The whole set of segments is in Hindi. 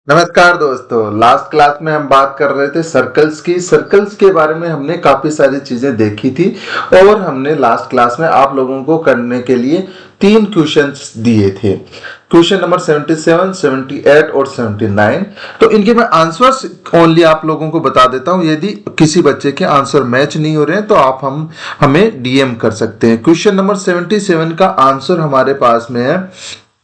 नमस्कार दोस्तों। लास्ट क्लास में हम बात कर रहे थे सर्कल्स की। सर्कल्स के बारे में हमने काफी सारी चीजें देखी थी और हमने लास्ट क्लास में आप लोगों को करने के लिए 3 क्वेश्चंस दिए थे। क्वेश्चन नंबर 77, 78 और 79। तो इनके मैं आंसर्स ओनली आप लोगों को बता देता हूं। यदि किसी बच्चे के आंसर मैच नहीं हो रहे हैं तो आप हमें डीएम कर सकते हैं। क्वेश्चन नंबर 77 का आंसर हमारे पास में है,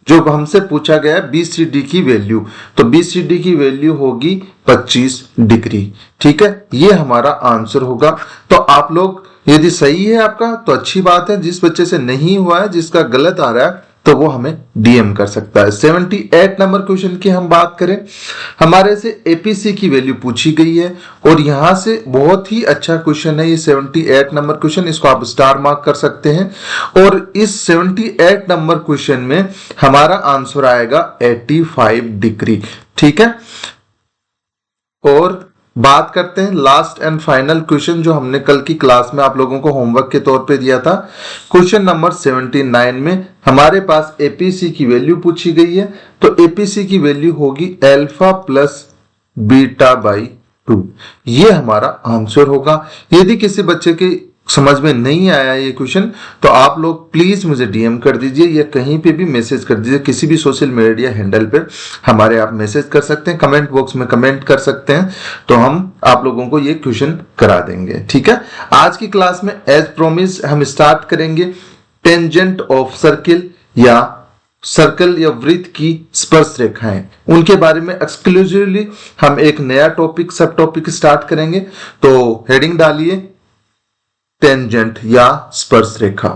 जो हमसे पूछा गया है बी सी डी की वैल्यू। तो बी सी डी की वैल्यू होगी 25 डिग्री। ठीक है, ये हमारा आंसर होगा। तो आप लोग, यदि सही है आपका तो अच्छी बात है, जिस बच्चे से नहीं हुआ है, जिसका गलत आ रहा है, तो वो हमें डीएम कर सकता है। 78 नंबर क्वेश्चन की हम बात करें, हमारे से एपीसी की वैल्यू पूछी गई है और यहां से बहुत ही अच्छा क्वेश्चन है ये 78 नंबर क्वेश्चन। इसको आप स्टार मार्क कर सकते हैं। और इस 78 नंबर क्वेश्चन में हमारा आंसर आएगा 85 डिग्री। ठीक है, और बात करते हैं लास्ट एंड फाइनल क्वेश्चन, जो हमने कल की क्लास में आप लोगों को होमवर्क के तौर पे दिया था। क्वेश्चन नंबर 79 में हमारे पास एपीसी की वैल्यू पूछी गई है। तो एपीसी की वैल्यू होगी अल्फा प्लस बीटा बाई 2। ये हमारा आंसर होगा। यदि किसी बच्चे के समझ में नहीं आया ये क्वेश्चन, तो आप लोग प्लीज मुझे डीएम कर दीजिए या कहीं पे भी मैसेज कर दीजिए। किसी भी सोशल मीडिया हैंडल पे हमारे आप मैसेज कर सकते हैं, कमेंट बॉक्स में कमेंट कर सकते हैं, तो हम आप लोगों को ये क्वेश्चन करा देंगे। ठीक है, आज की क्लास में एज प्रोमिस हम स्टार्ट करेंगे टेंजेंट ऑफ सर्किल या सर्कल या वृत्त की स्पर्श रेखाएं, उनके बारे में एक्सक्लूसिवली हम एक नया टॉपिक, सब टॉपिक स्टार्ट करेंगे। तो हेडिंग डालिए टेंजेंट या स्पर्श रेखा।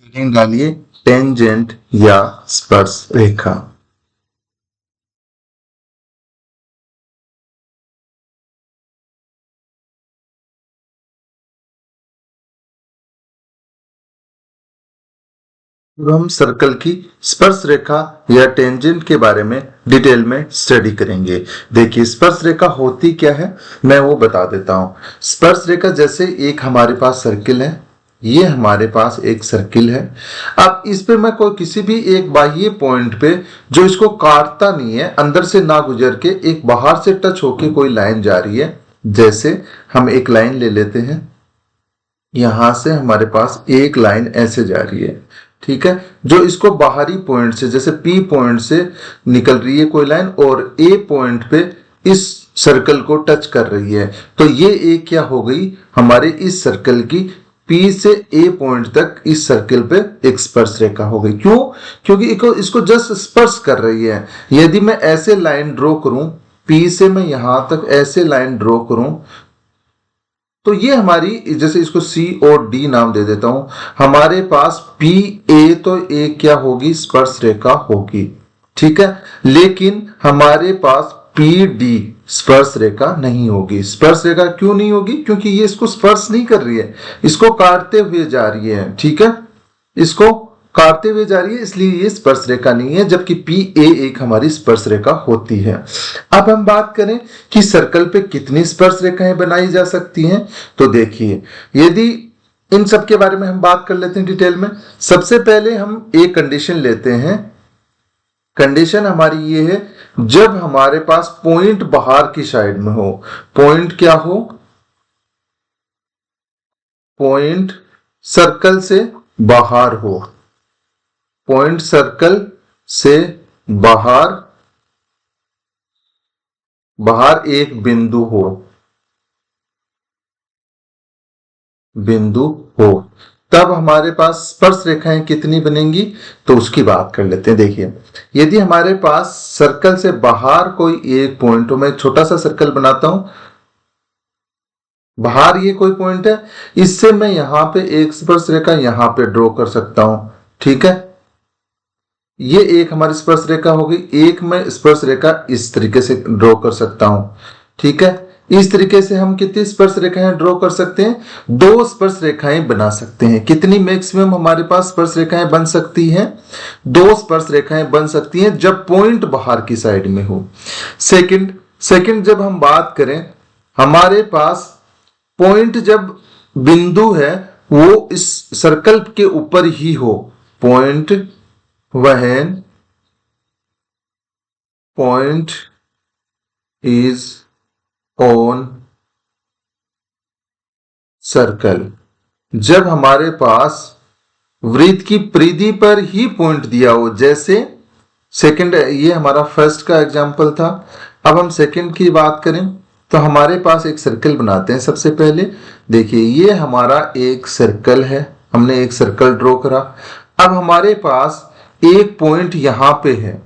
हेडिंग डालिए टेंजेंट या स्पर्श रेखा। अब हम सर्कल की स्पर्श रेखा या टेंजेंट के बारे में डिटेल में स्टडी करेंगे। देखिए, स्पर्श रेखा होती क्या है मैं वो बता देता हूं। स्पर्श रेखा जैसे एक हमारे पास सर्किल है, ये हमारे पास एक सर्किल है। अब इस पे मैं कोई किसी भी एक बाह्य पॉइंट पे, जो इसको काटता नहीं है, अंदर से ना गुजर के एक बाहर से टच होके कोई लाइन जा रही है। जैसे हम एक लाइन ले लेते हैं, यहां से हमारे पास एक लाइन ऐसे जा रही है। ठीक है, जो इसको बाहरी पॉइंट से, जैसे पी पॉइंट से निकल रही है कोई लाइन और ए पॉइंट पे इस सर्कल को टच कर रही है, तो ये एक क्या हो गई हमारे इस सर्कल की, पी से ए पॉइंट तक इस सर्कल पे एक स्पर्श रेखा हो गई। क्यों? क्योंकि इसको जस्ट स्पर्श कर रही है। यदि मैं ऐसे लाइन ड्रॉ करूं, पी से मैं यहां तक ऐसे लाइन ड्रॉ करूं, तो ये हमारी, जैसे इसको सी और डी नाम दे देता हूं, हमारे पास पी ए, तो ए क्या होगी, स्पर्श रेखा होगी। ठीक है, लेकिन हमारे पास पी डी स्पर्श रेखा नहीं होगी। स्पर्श रेखा क्यों नहीं होगी? क्योंकि ये इसको स्पर्श नहीं कर रही है, इसको काटते हुए जा रही है। ठीक है, इसको काटते हुए जा रही है, इसलिए ये स्पर्श रेखा नहीं है, जबकि पी ए एक हमारी स्पर्श रेखा होती है। अब हम बात करें कि सर्कल पे कितनी स्पर्श रेखाएं बनाई जा सकती हैं, तो देखिए, यदि इन सब के बारे में हम बात कर लेते हैं डिटेल में। सबसे पहले हम एक कंडीशन लेते हैं। कंडीशन हमारी ये है, जब हमारे पास पॉइंट बाहर की साइड में हो। पॉइंट क्या हो? पॉइंट सर्कल से बाहर हो। पॉइंट सर्कल से बाहर एक बिंदु हो, तब हमारे पास स्पर्श रेखाएं कितनी बनेंगी, तो उसकी बात कर लेते हैं। देखिए, यदि हमारे पास सर्कल से बाहर कोई एक पॉइंट हो, मैं छोटा सा सर्कल बनाता हूं, बाहर ये कोई पॉइंट है, इससे मैं यहां पे एक स्पर्श रेखा यहां पे ड्रॉ कर सकता हूं। ठीक है, ये एक हमारी स्पर्श रेखा होगी। एक मैं स्पर्श रेखा इस तरीके से ड्रॉ कर सकता हूं। ठीक है, इस तरीके से हम कितनी स्पर्श रेखाएं ड्रॉ कर सकते हैं? 2 स्पर्श रेखाएं बना सकते हैं। कितनी मैक्सिमम हमारे पास स्पर्श रेखाएं बन सकती हैं? 2 स्पर्श रेखाएं बन सकती हैं, जब पॉइंट बाहर की साइड में हो। सेकंड जब हम बात करें, हमारे पास पॉइंट जब बिंदु है वो इस सर्कल के ऊपर ही हो। पॉइंट वहन पॉइंट इज ऑन सर्कल। जब हमारे पास वृत्त की परिधि पर ही पॉइंट दिया हो, जैसे सेकंड, ये हमारा फर्स्ट का एग्जांपल था। अब हम सेकंड की बात करें तो हमारे पास एक सर्कल बनाते हैं। सबसे पहले देखिए, ये हमारा एक सर्कल है, हमने एक सर्कल ड्रॉ करा। अब हमारे पास एक पॉइंट यहां पे है,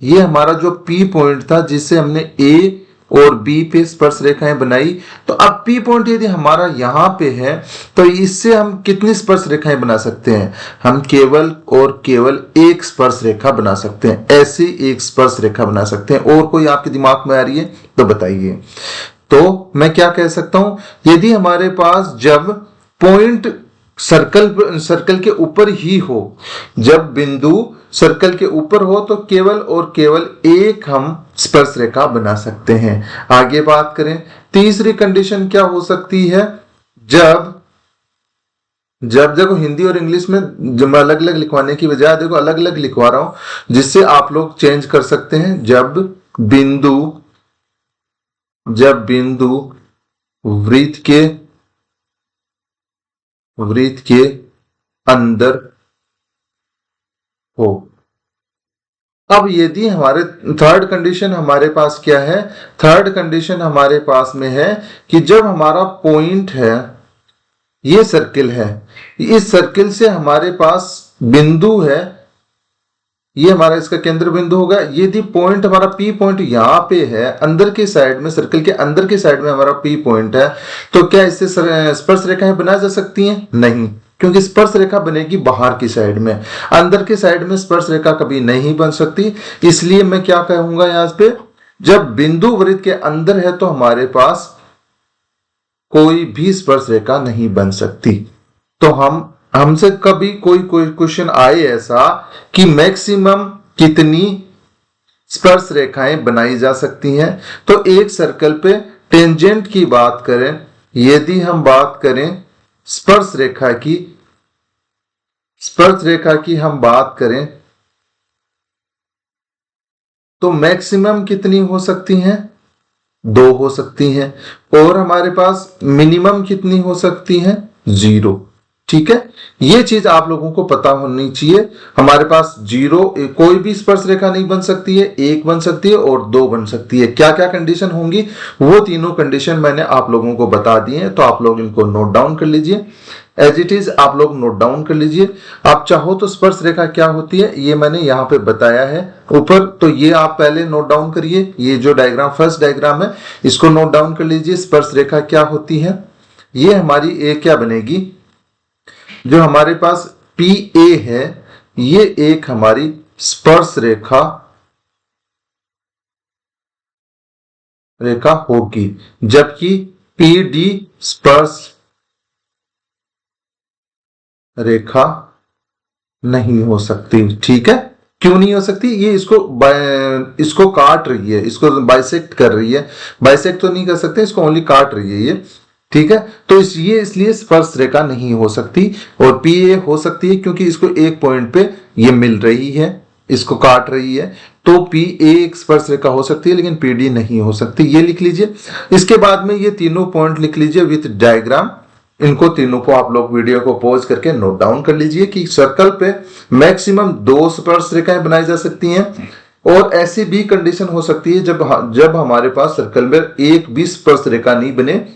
ये हमारा जो पी पॉइंट था जिससे हमने ए और बी पे स्पर्श रेखाएं बनाई। तो अब पी पॉइंट यदि हमारा यहां पे है तो इससे हम कितनी स्पर्श रेखाएं बना सकते हैं? हम केवल और केवल एक स्पर्श रेखा बना सकते हैं, ऐसी एक स्पर्श रेखा बना सकते हैं। और कोई आपके दिमाग में आ रही है तो बताइए। तो मैं क्या कह सकता हूं, यदि हमारे पास जब पॉइंट सर्कल के ऊपर ही हो, जब बिंदु सर्कल के ऊपर हो, तो केवल और केवल एक हम स्पर्श रेखा बना सकते हैं। आगे बात करें, तीसरी कंडीशन क्या हो सकती है? जब देखो, हिंदी और इंग्लिश में जब अलग अलग लिखवाने की बजाय देखो अलग अलग लिखवा रहा हूं, जिससे आप लोग चेंज कर सकते हैं। जब बिंदु वृत्त के अंदर हो। अब यदि हमारे थर्ड कंडीशन हमारे पास क्या है? थर्ड कंडीशन हमारे पास में है कि जब हमारा पॉइंट है, ये सर्किल है, इस सर्किल से हमारे पास बिंदु है, ये हमारा इसका केंद्र बिंदु होगा। यदि पॉइंट हमारा पी पॉइंट यहां पे है, अंदर के साइड में, सर्कल के अंदर के साइड में हमारा पी पॉइंट है, तो क्या इससे स्पर्श रेखाएं बनाई जा सकती हैं? नहीं, क्योंकि स्पर्श रेखा बनेगी बाहर की साइड में, अंदर की साइड में स्पर्श रेखा कभी नहीं बन सकती। इसलिए मैं क्या कहूंगा यहां पे, जब बिंदु वृत्त के अंदर है तो हमारे पास कोई भी स्पर्श रेखा नहीं बन सकती। तो हमसे कभी कोई क्वेश्चन आए ऐसा कि मैक्सिमम कितनी स्पर्श रेखाएं बनाई जा सकती हैं, तो एक सर्कल पे टेंजेंट की बात करें, यदि हम बात करें स्पर्श रेखा की हम बात करें तो मैक्सिमम कितनी हो सकती हैं? 2 हो सकती हैं। और हमारे पास मिनिमम कितनी हो सकती हैं? 0। ठीक है, ये चीज आप लोगों को पता होनी चाहिए। हमारे पास 0 कोई भी स्पर्श रेखा नहीं बन सकती है, 1 बन सकती है और 2 बन सकती है। क्या क्या कंडीशन होंगी, वो तीनों कंडीशन मैंने आप लोगों को बता दी है, तो आप लोग इनको नोट डाउन कर लीजिए। एज इट इज आप लोग नोट डाउन कर लीजिए। आप चाहो तो स्पर्श रेखा क्या होती है ये मैंने यहाँ पे बताया है ऊपर, तो ये आप पहले नोट डाउन करिए। ये जो डायग्राम, फर्स्ट डायग्राम है, इसको नोट डाउन कर लीजिए। स्पर्श रेखा क्या होती है? ये हमारी एक क्या बनेगी, जो हमारे पास पी ए है, ये एक हमारी स्पर्श रेखा होगी, जबकि पी डी स्पर्श रेखा नहीं हो सकती। ठीक है, क्यों नहीं हो सकती? ये इसको काट रही है, इसको बाइसेक्ट कर रही है। बाइसेक्ट तो नहीं कर सकते, इसको ओनली काट रही है ये। ठीक है, तो इसलिए स्पर्श रेखा नहीं हो सकती। और पी ए हो सकती है क्योंकि इसको एक पॉइंट पे ये मिल रही है, इसको काट रही है, तो पी ए एक स्पर्श रेखा हो सकती है, लेकिन पी डी नहीं हो सकती। ये लिख लीजिए। इसके बाद में ये तीनों पॉइंट लिख लीजिए विथ डायग्राम। इनको तीनों को आप लोग वीडियो को पॉज करके नोट डाउन कर लीजिए कि सर्कल पे मैक्सिमम 2 स्पर्श रेखाएं बनाई जा सकती हैं। और ऐसी भी कंडीशन हो सकती है जब हमारे पास सर्कल में एक भी स्पर्श रेखा नहीं बने।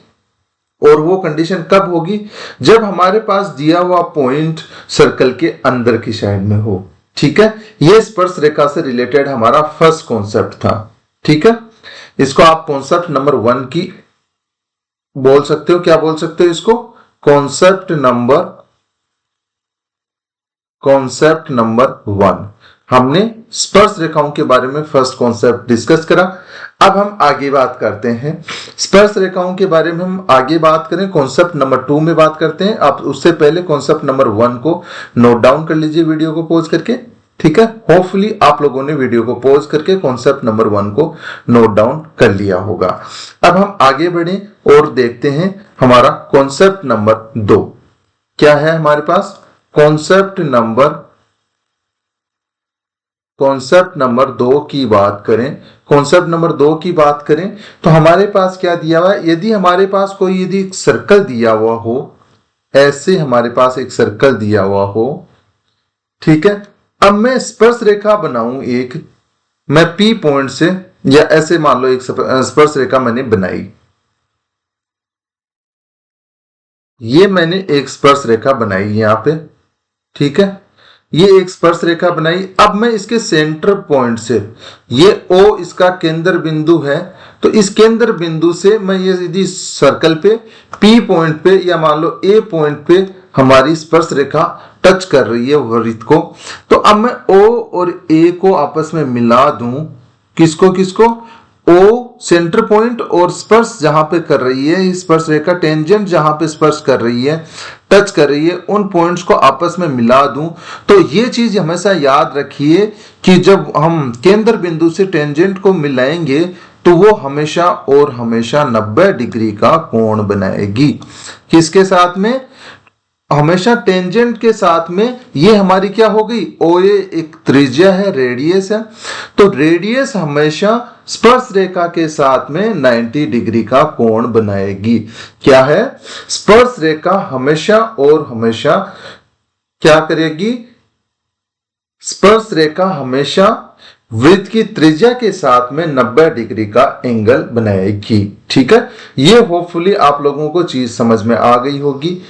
और वो कंडीशन कब होगी? जब हमारे दिया दिया हुआ पॉइंट सर्कल के अंदर की साइड में हो। ठीक है, ये स्पर्श रेखा से रिलेटेड हमारा फर्स्ट कॉन्सेप्ट था। ठीक है, इसको आप कॉन्सेप्ट नंबर 1 की बोल सकते हो। क्या बोल सकते हो इसको? Concept number 1। हमने स्पर्श रेखाओं के बारे में फर्स्ट कॉन्सेप्ट डिस्कस करा। अब हम आगे बात करते हैं स्पर्श रेखाओं के बारे में। हम आगे बात करें कॉन्सेप्ट नंबर 2 में बात करते हैं। आप उससे पहले कॉन्सेप्ट नंबर 1 को नोट डाउन कर लीजिए वीडियो को पॉज करके। ठीक है, होपफुली आप लोगों ने वीडियो को पॉज करके कॉन्सेप्ट नंबर 1 को नोट डाउन कर लिया होगा। अब हम आगे बढ़े और देखते हैं हमारा कॉन्सेप्ट नंबर 2 क्या है हमारे पास। कॉन्सेप्ट कॉन्सेप्ट नंबर 2 की बात करें, कॉन्सेप्ट नंबर 2 की बात करें तो हमारे पास क्या दिया हुआ है, यदि हमारे पास कोई यदि एक सर्कल दिया हुआ हो, ऐसे हमारे पास एक सर्कल दिया हुआ हो, ठीक है। अब मैं स्पर्श रेखा बनाऊं एक, मैं P पॉइंट से, या ऐसे मान लो एक स्पर्श रेखा मैंने बनाई, ये मैंने एक स्पर्श रेखा बनाई यहां पे, ठीक है। ये एक स्पर्श रेखा बनाई। अब मैं इसके सेंटर पॉइंट से, ये O इसका केंद्र बिंदु है, तो इस केंद्र बिंदु से मैं ये यदि सर्कल पे P पॉइंट पे या मान लो A पॉइंट पे हमारी स्पर्श रेखा टच कर रही है वृत्त को, तो अब मैं O और A को आपस में मिला दूं, किसको किसको, O सेंटर पॉइंट और स्पर्श जहां पे कर रही है स्पर्श रेखा, टेंजेंट जहां पे स्पर्श कर रही है, टच कर रही है, उन पॉइंट्स को आपस में मिला दूं। तो ये चीज हमेशा याद रखिए कि जब हम केंद्र बिंदु से टेंजेंट को मिलाएंगे तो वो हमेशा और हमेशा 90 डिग्री का कोण बनाएगी। किसके साथ में, हमेशा टेंजेंट के साथ में। ये हमारी क्या हो गई, OA एक त्रिज्या है, रेडियस है, तो रेडियस हमेशा स्पर्श रेखा के साथ में 90 डिग्री का कोण बनाएगी। क्या है, स्पर्श रेखा हमेशा और हमेशा क्या करेगी, स्पर्श रेखा हमेशा वृत्त की त्रिज्या के साथ में 90 डिग्री का एंगल बनाएगी। ठीक है, ये होपफुली आप लोगों को चीज समझ में आ गई होगी।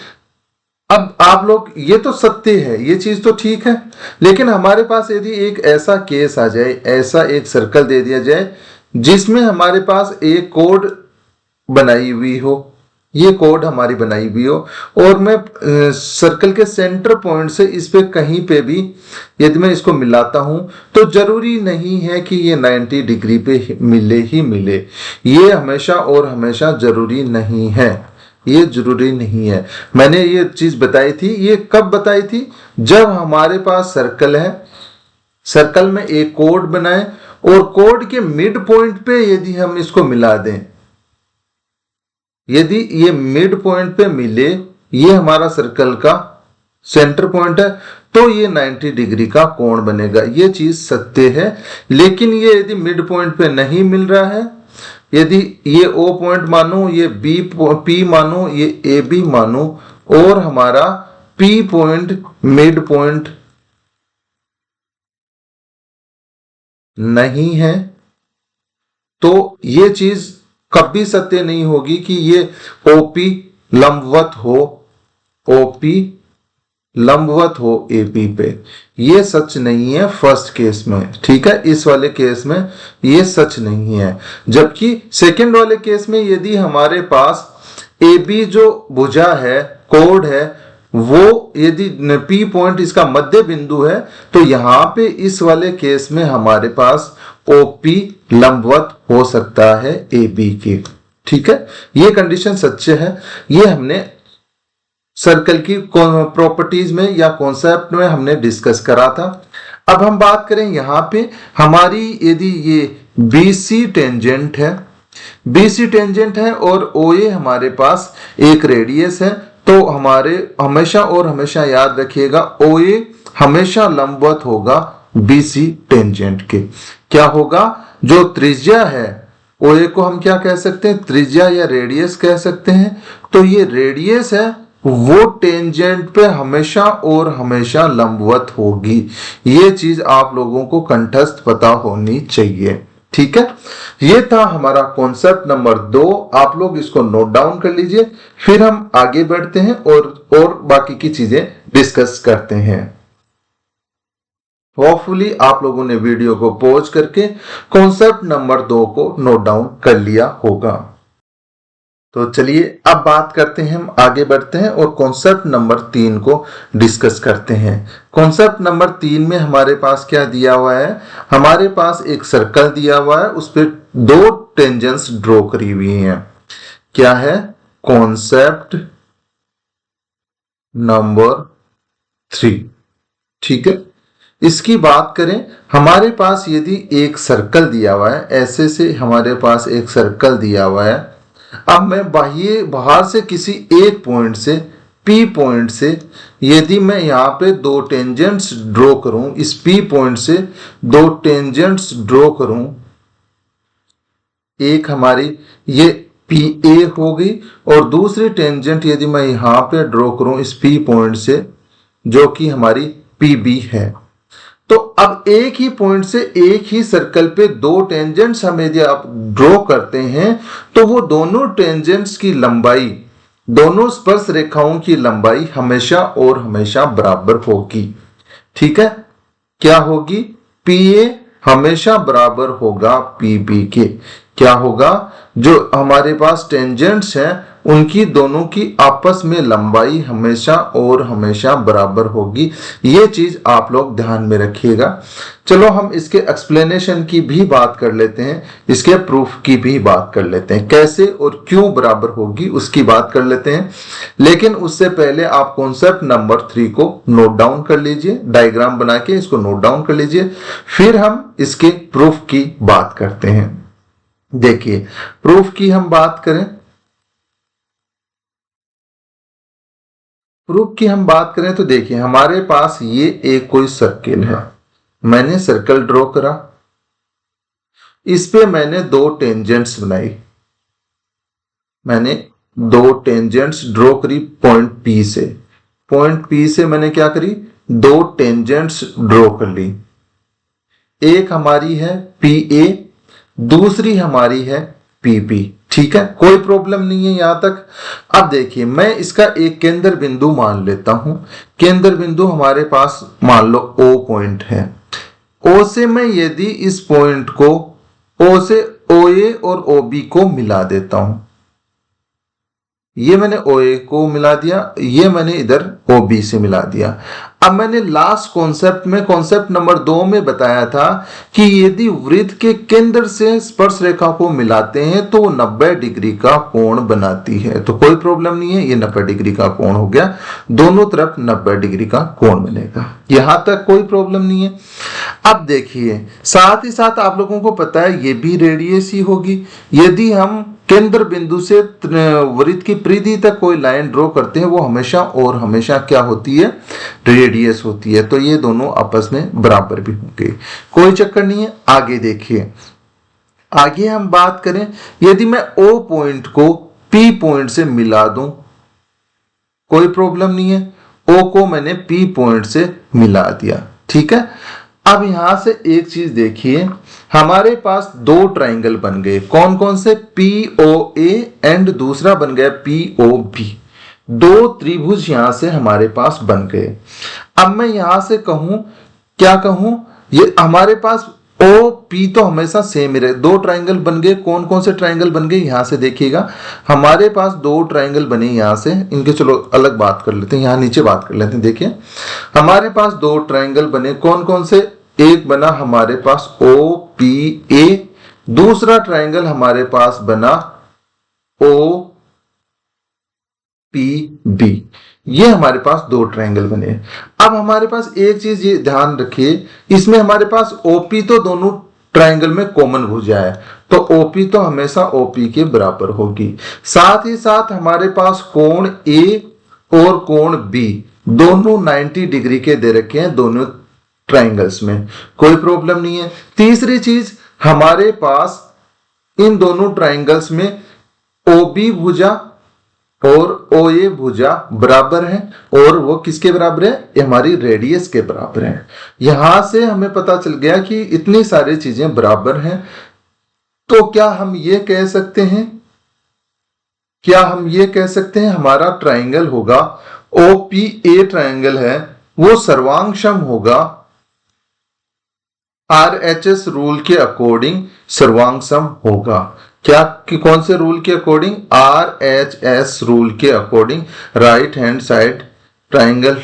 अब आप लोग, ये तो सत्य है, ये चीज तो ठीक है, लेकिन हमारे पास यदि एक ऐसा केस आ जाए, ऐसा एक सर्कल दे दिया जाए जिसमें हमारे पास एक कोड बनाई हुई हो, ये कोड हमारी बनाई हुई हो, और मैं सर्कल के सेंटर पॉइंट से इस पे कहीं पे भी यदि मैं इसको मिलाता हूं तो जरूरी नहीं है कि ये 90 डिग्री पे मिले ही मिले, ये हमेशा और हमेशा जरूरी नहीं है, ये जरूरी नहीं है। मैंने ये चीज बताई थी, ये कब बताई थी, जब हमारे पास सर्कल है, सर्कल में एक कोड बनाए और कोड के मिड पॉइंट पे यदि हम इसको मिला दें, यदि ये मिड पॉइंट पे मिले, ये हमारा सर्कल का सेंटर पॉइंट है, तो ये 90 डिग्री का कोण बनेगा। ये चीज सत्य है। लेकिन ये यदि मिड पॉइंट पे नहीं मिल रहा है, यदि ये O पॉइंट मानो, ये P मानो, ये AB मानो, और हमारा P पॉइंट मिड पॉइंट नहीं है, तो ये चीज कभी सत्य नहीं होगी कि ये OP लंबवत हो, OP लंबवत हो AP पे। ये सच नहीं है फर्स्ट केस में, ठीक है, इस वाले केस में ये सच नहीं है। जबकि सेकंड वाले केस में यदि हमारे पास AB जो भुजा है, कोड है, वो यदि P पॉइंट इसका मध्य बिंदु है, तो यहां पे इस वाले केस में हमारे पास OP लंबवत हो सकता है AB के। ठीक है, ये कंडीशन सच्चे है। ये हमने सर्कल की प्रॉपर्टीज में या कॉन्सेप्ट में हमने डिस्कस करा था। अब हम बात करें यहां पे, हमारी यदि ये BC टेंजेंट है, BC टेंजेंट है और OA हमारे पास एक रेडियस है, तो हमारे हमेशा और हमेशा याद रखिएगा OA हमेशा लंबवत होगा BC टेंजेंट के। क्या होगा, जो त्रिज्या है OA को हम क्या कह सकते हैं, त्रिज्या या रेडियस कह सकते हैं। तो ये रेडियस है, वो टेंजेंट पे हमेशा और हमेशा लंबवत होगी। ये चीज आप लोगों को कंठस्थ पता होनी चाहिए। ठीक है, ये था हमारा कॉन्सेप्ट नंबर 2। आप लोग इसको नोट डाउन कर लीजिए, फिर हम आगे बढ़ते हैं और बाकी की चीजें डिस्कस करते हैं। होपफुली आप लोगों ने वीडियो को पॉज करके कॉन्सेप्ट नंबर 2 को नोट डाउन कर लिया होगा। तो चलिए अब बात करते हैं, हम आगे बढ़ते हैं और कॉन्सेप्ट नंबर 3 को डिस्कस करते हैं। कॉन्सेप्ट नंबर 3 में हमारे पास क्या दिया हुआ है, हमारे पास एक सर्कल दिया हुआ है, उस पर 2 टेंजेंट्स ड्रॉ करी हुई हैं। क्या है, कॉन्सेप्ट नंबर 3। ठीक है, इसकी बात करें, हमारे पास यदि एक सर्कल दिया हुआ है, ऐसे से हमारे पास एक सर्कल दिया हुआ है। अब मैं बाहर से किसी एक पॉइंट से P पॉइंट से यदि मैं यहाँ पे दो टेंजेंट्स ड्रॉ करूं, इस P पॉइंट से दो टेंजेंट्स ड्रॉ करूं, एक हमारी ये PA हो गई और दूसरी टेंजेंट यदि मैं यहाँ पे ड्रॉ करूं इस P पॉइंट से जो कि हमारी PB है, तो अब एक ही पॉइंट से एक ही सर्कल पे दो टेंजेंट्स हम यदि आप ड्रॉ करते हैं तो वो दोनों टेंजेंट्स की लंबाई, दोनों स्पर्श रेखाओं की लंबाई हमेशा और हमेशा बराबर होगी। ठीक है, क्या होगी? PA हमेशा बराबर होगा PB के। क्या होगा? जो हमारे पास टेंजेंट्स हैं उनकी दोनों की आपस में लंबाई हमेशा और हमेशा बराबर होगी। ये चीज आप लोग ध्यान में रखिएगा। चलो हम इसके एक्सप्लेनेशन की भी बात कर लेते हैं, इसके प्रूफ की भी बात कर लेते हैं, कैसे और क्यों बराबर होगी उसकी बात कर लेते हैं। लेकिन उससे पहले आप कॉन्सेप्ट नंबर 3 को नोट डाउन कर लीजिए, डायग्राम बना के इसको नोट डाउन कर लीजिए, फिर हम इसके प्रूफ की बात करते हैं। देखिए, प्रूफ की हम बात करें, प्रूफ की हम बात करें तो देखिए हमारे पास ये एक कोई सर्किल है, मैंने सर्कल ड्रॉ करा, इस पे मैंने दो टेंजेंट्स बनाई, मैंने दो टेंजेंट्स ड्रॉ करी पॉइंट P से, पॉइंट P से मैंने क्या करी, दो टेंजेंट्स ड्रॉ कर ली, एक हमारी है PA, दूसरी हमारी है PP। ठीक है, कोई प्रॉब्लम नहीं है यहां तक। अब देखिए मैं इसका एक केंद्र बिंदु मान लेता हूं, केंद्र बिंदु हमारे पास मान लो O पॉइंट है, O से मैं यदि इस पॉइंट को O से OA और OB को मिला देता हूं, ये मैंने OA को मिला दिया, ये मैंने इधर OB से मिला दिया। अब मैंने लास्ट कॉन्सेप्ट में, कॉन्सेप्ट नंबर 2 में बताया था कि यदि वृत्त के केंद्र से स्पर्श रेखा को मिलाते हैं तो 90 डिग्री का कोण बनाती है। तो कोई प्रॉब्लम नहीं है, ये 90 डिग्री का कोण हो गया, दोनों तरफ 90 डिग्री का कोण बनेगा, यहां तक कोई प्रॉब्लम नहीं है। अब देखिए साथ ही साथ आप लोगों को पता है ये भी रेडियस ही होगी। यदि हम केंद्र बिंदु से वृत्त की परिधि तक कोई लाइन ड्रॉ करते हैं वो हमेशा और हमेशा क्या होती है, रेडियस होती है। तो ये दोनों आपस में बराबर भी होंगे, कोई चक्कर नहीं है। आगे देखिए, आगे हम बात करें, यदि मैं O पॉइंट को P पॉइंट से मिला दूं, कोई प्रॉब्लम नहीं है, O को मैंने P पॉइंट से मिला दिया। ठीक है, अब यहां से एक चीज देखिए, हमारे पास दो ट्राइंगल बन गए, कौन कौन से, POA एंड दूसरा बन गया POB, दो त्रिभुज यहां से हमारे पास बन गए। अब मैं यहां से कहूं, क्या कहूं, ये हमारे पास OP तो हमेशा सेम ही रहे, दो ट्राइंगल बन गए, कौन कौन से ट्राइंगल बन गए, यहां से देखिएगा हमारे पास दो ट्राइंगल बने यहां से, इनके चलो अलग बात कर लेते हैं, यहां नीचे बात कर लेते हैं। देखिए हमारे पास दो ट्राइंगल बने, कौन कौन से, एक बना हमारे पास OPA, दूसरा ट्राइंगल हमारे पास बना OPB, ये हमारे पास दो ट्राइंगल बने। अब हमारे पास एक चीज ये ध्यान रखिए, इसमें हमारे पास OP तो दोनों ट्राइंगल में कॉमन भुजा है, तो OP तो हमेशा OP के बराबर होगी। साथ ही साथ हमारे पास कोण A और कोण B दोनों 90 डिग्री के दे रखे हैं दोनों ट्राइंगल्स में, कोई प्रॉब्लम नहीं है। तीसरी चीज, हमारे पास इन दोनों ट्राइंगल्स में OB भुजा और OA भुजा बराबर है, और वो किसके बराबर है, ये हमारी रेडियस के बराबर है। यहां से हमें पता चल गया कि इतनी सारी चीजें बराबर हैं। तो क्या हम ये कह सकते हैं, क्या हम ये कह सकते हैं हमारा ट्राइंगल होगा, OPA ट्राइंगल है वो सर्वांगसम होगा, RHS रूल के अकॉर्डिंग सर्वांगसम होगा। क्या कि कौन से रूल के अकॉर्डिंग, RHS रूल के according, right hand side triangle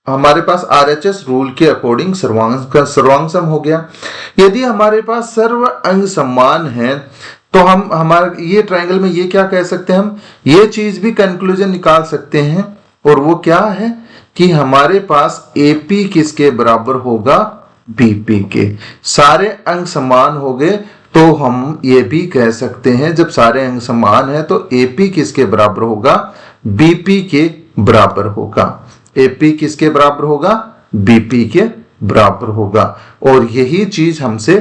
हमारे पास RHS रूल के अकॉर्डिंग सर्वांगसम हो गया। यदि हमारे पास सर्व अंग समान है तो हम हमारे ये ट्राइंगल में ये क्या कह सकते हैं, हम ये चीज भी कंक्लूजन निकाल सकते हैं, और वो क्या है कि हमारे पास AP किसके बराबर होगा, BP के। सारे अंग समान हो गए तो हम ये भी कह सकते हैं जब सारे अंग समान है तो AP किसके बराबर होगा, BP के बराबर होगा। एपी किसके बराबर होगा? बीपी के बराबर होगा। और यही चीज हमसे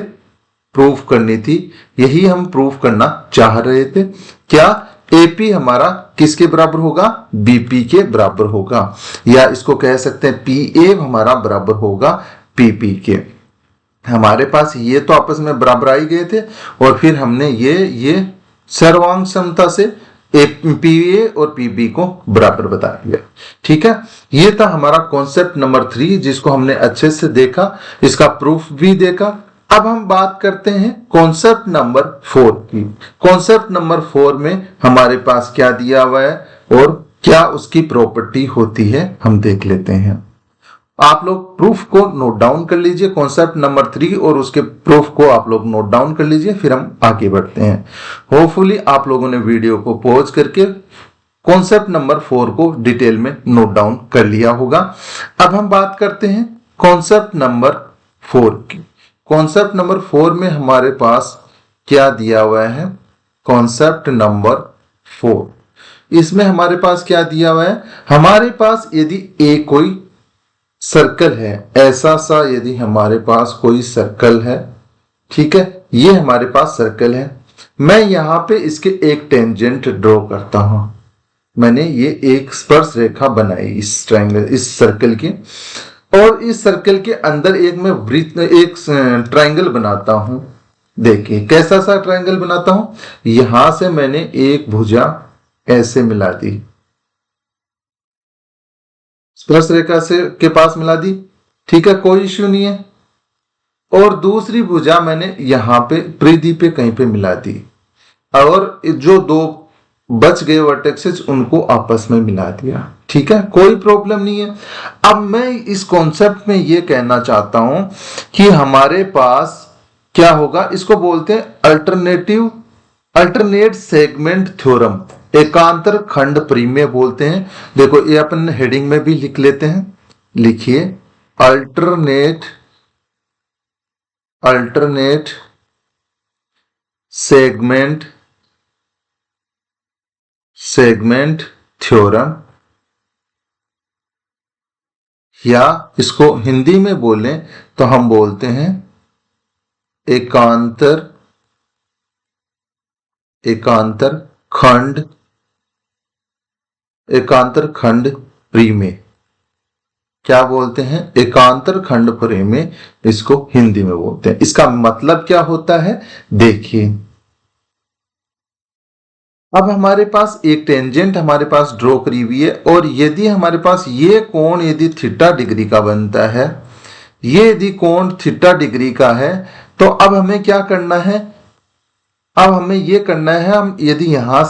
प्रूफ करनी थी, यही हम प्रूफ करना चाह रहे थे। क्या? एपी हमारा किसके बराबर होगा? बीपी के बराबर होगा, या इसको कह सकते हैं पीए हमारा बराबर होगा पीपी के। हमारे पास ये तो आपस में बराबर आई गए थे, और फिर हमने ये सर्वांग क्षमता से पीए और पीबी को बराबर बता दिया। ठीक है, ये था हमारा कॉन्सेप्ट नंबर 3, जिसको हमने अच्छे से देखा, इसका प्रूफ भी देखा। अब हम बात करते हैं कॉन्सेप्ट नंबर 4 की। कॉन्सेप्ट नंबर 4 में हमारे पास क्या दिया हुआ है और क्या उसकी प्रॉपर्टी होती है, हम देख लेते हैं। आप लोग प्रूफ को नोट डाउन कर लीजिए, कॉन्सेप्ट नंबर 3 और उसके प्रूफ को आप लोग नोट डाउन कर लीजिए, फिर हम आगे बढ़ते हैं। होपफुली आप लोगों ने वीडियो को पॉज करके कॉन्सेप्ट नंबर 4 को डिटेल में नोट डाउन कर लिया होगा। अब हम बात करते हैं कॉन्सेप्ट नंबर 4 की। कॉन्सेप्ट नंबर 4 में हमारे पास क्या दिया हुआ है? कॉन्सेप्ट नंबर 4, इसमें हमारे पास क्या दिया हुआ है? हमारे पास यदि एक कोई सर्कल है, ऐसा सा यदि हमारे पास कोई सर्कल है, ठीक है, ये हमारे पास सर्कल है, मैं यहां पे इसके एक टेंजेंट ड्रॉ करता हूं। मैंने ये एक स्पर्श रेखा बनाई इस ट्रायंगल, इस सर्कल की, और इस सर्कल के अंदर मैं वृत्त, एक ट्रायंगल बनाता हूं। देखिए कैसा सा ट्रायंगल बनाता हूं। यहां से मैंने एक भुजा ऐसे मिला दी, स्पर्श रेखा से के पास मिला दी, ठीक है, कोई इश्यू नहीं है। और दूसरी भुजा मैंने यहां पे परिधि पे कहीं पे मिला दी, और जो दो बच गए वर्टेक्सेस उनको आपस में मिला दिया, ठीक है, कोई प्रॉब्लम नहीं है। अब मैं इस कॉन्सेप्ट में ये कहना चाहता हूं कि हमारे पास क्या होगा, इसको बोलते हैं अल्टरनेट सेगमेंट थ्योरम, एकांतर खंड परिमेय बोलते हैं। देखो ये अपन हेडिंग में भी लिख लेते हैं, लिखिए अल्टरनेट सेगमेंट थ्योरम, या इसको हिंदी में बोलें तो हम बोलते हैं एकांतर खंड परिमेय। क्या बोलते हैं? एकांतर खंड परिमेय, इसको हिंदी में बोलते हैं। इसका मतलब क्या होता है, देखिए अब हमारे पास एक टेंजेंट हमारे पास ड्रॉ करी हुई है, और यदि हमारे पास ये कोण यदि थीटा डिग्री का बनता है, ये यदि कोण थीटा डिग्री का है, तो अब हमें क्या करना है? अब हमें ये करना है, हम यदि यहां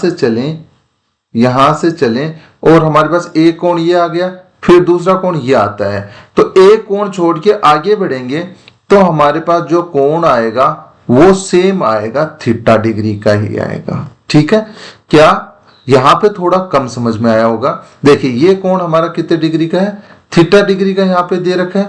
से चलें और हमारे पास एक कोण ये आ गया, फिर दूसरा कोण ये आता है, तो एक कोण छोड़ के आगे बढ़ेंगे तो हमारे पास जो कोण आएगा वो सेम आएगा, थीटा डिग्री का ही आएगा, ठीक है। क्या यहां पे थोड़ा कम समझ में आया होगा? देखिए ये कोण हमारा कितने डिग्री का है? थीटा डिग्री का यहाँ पे दे रखा है।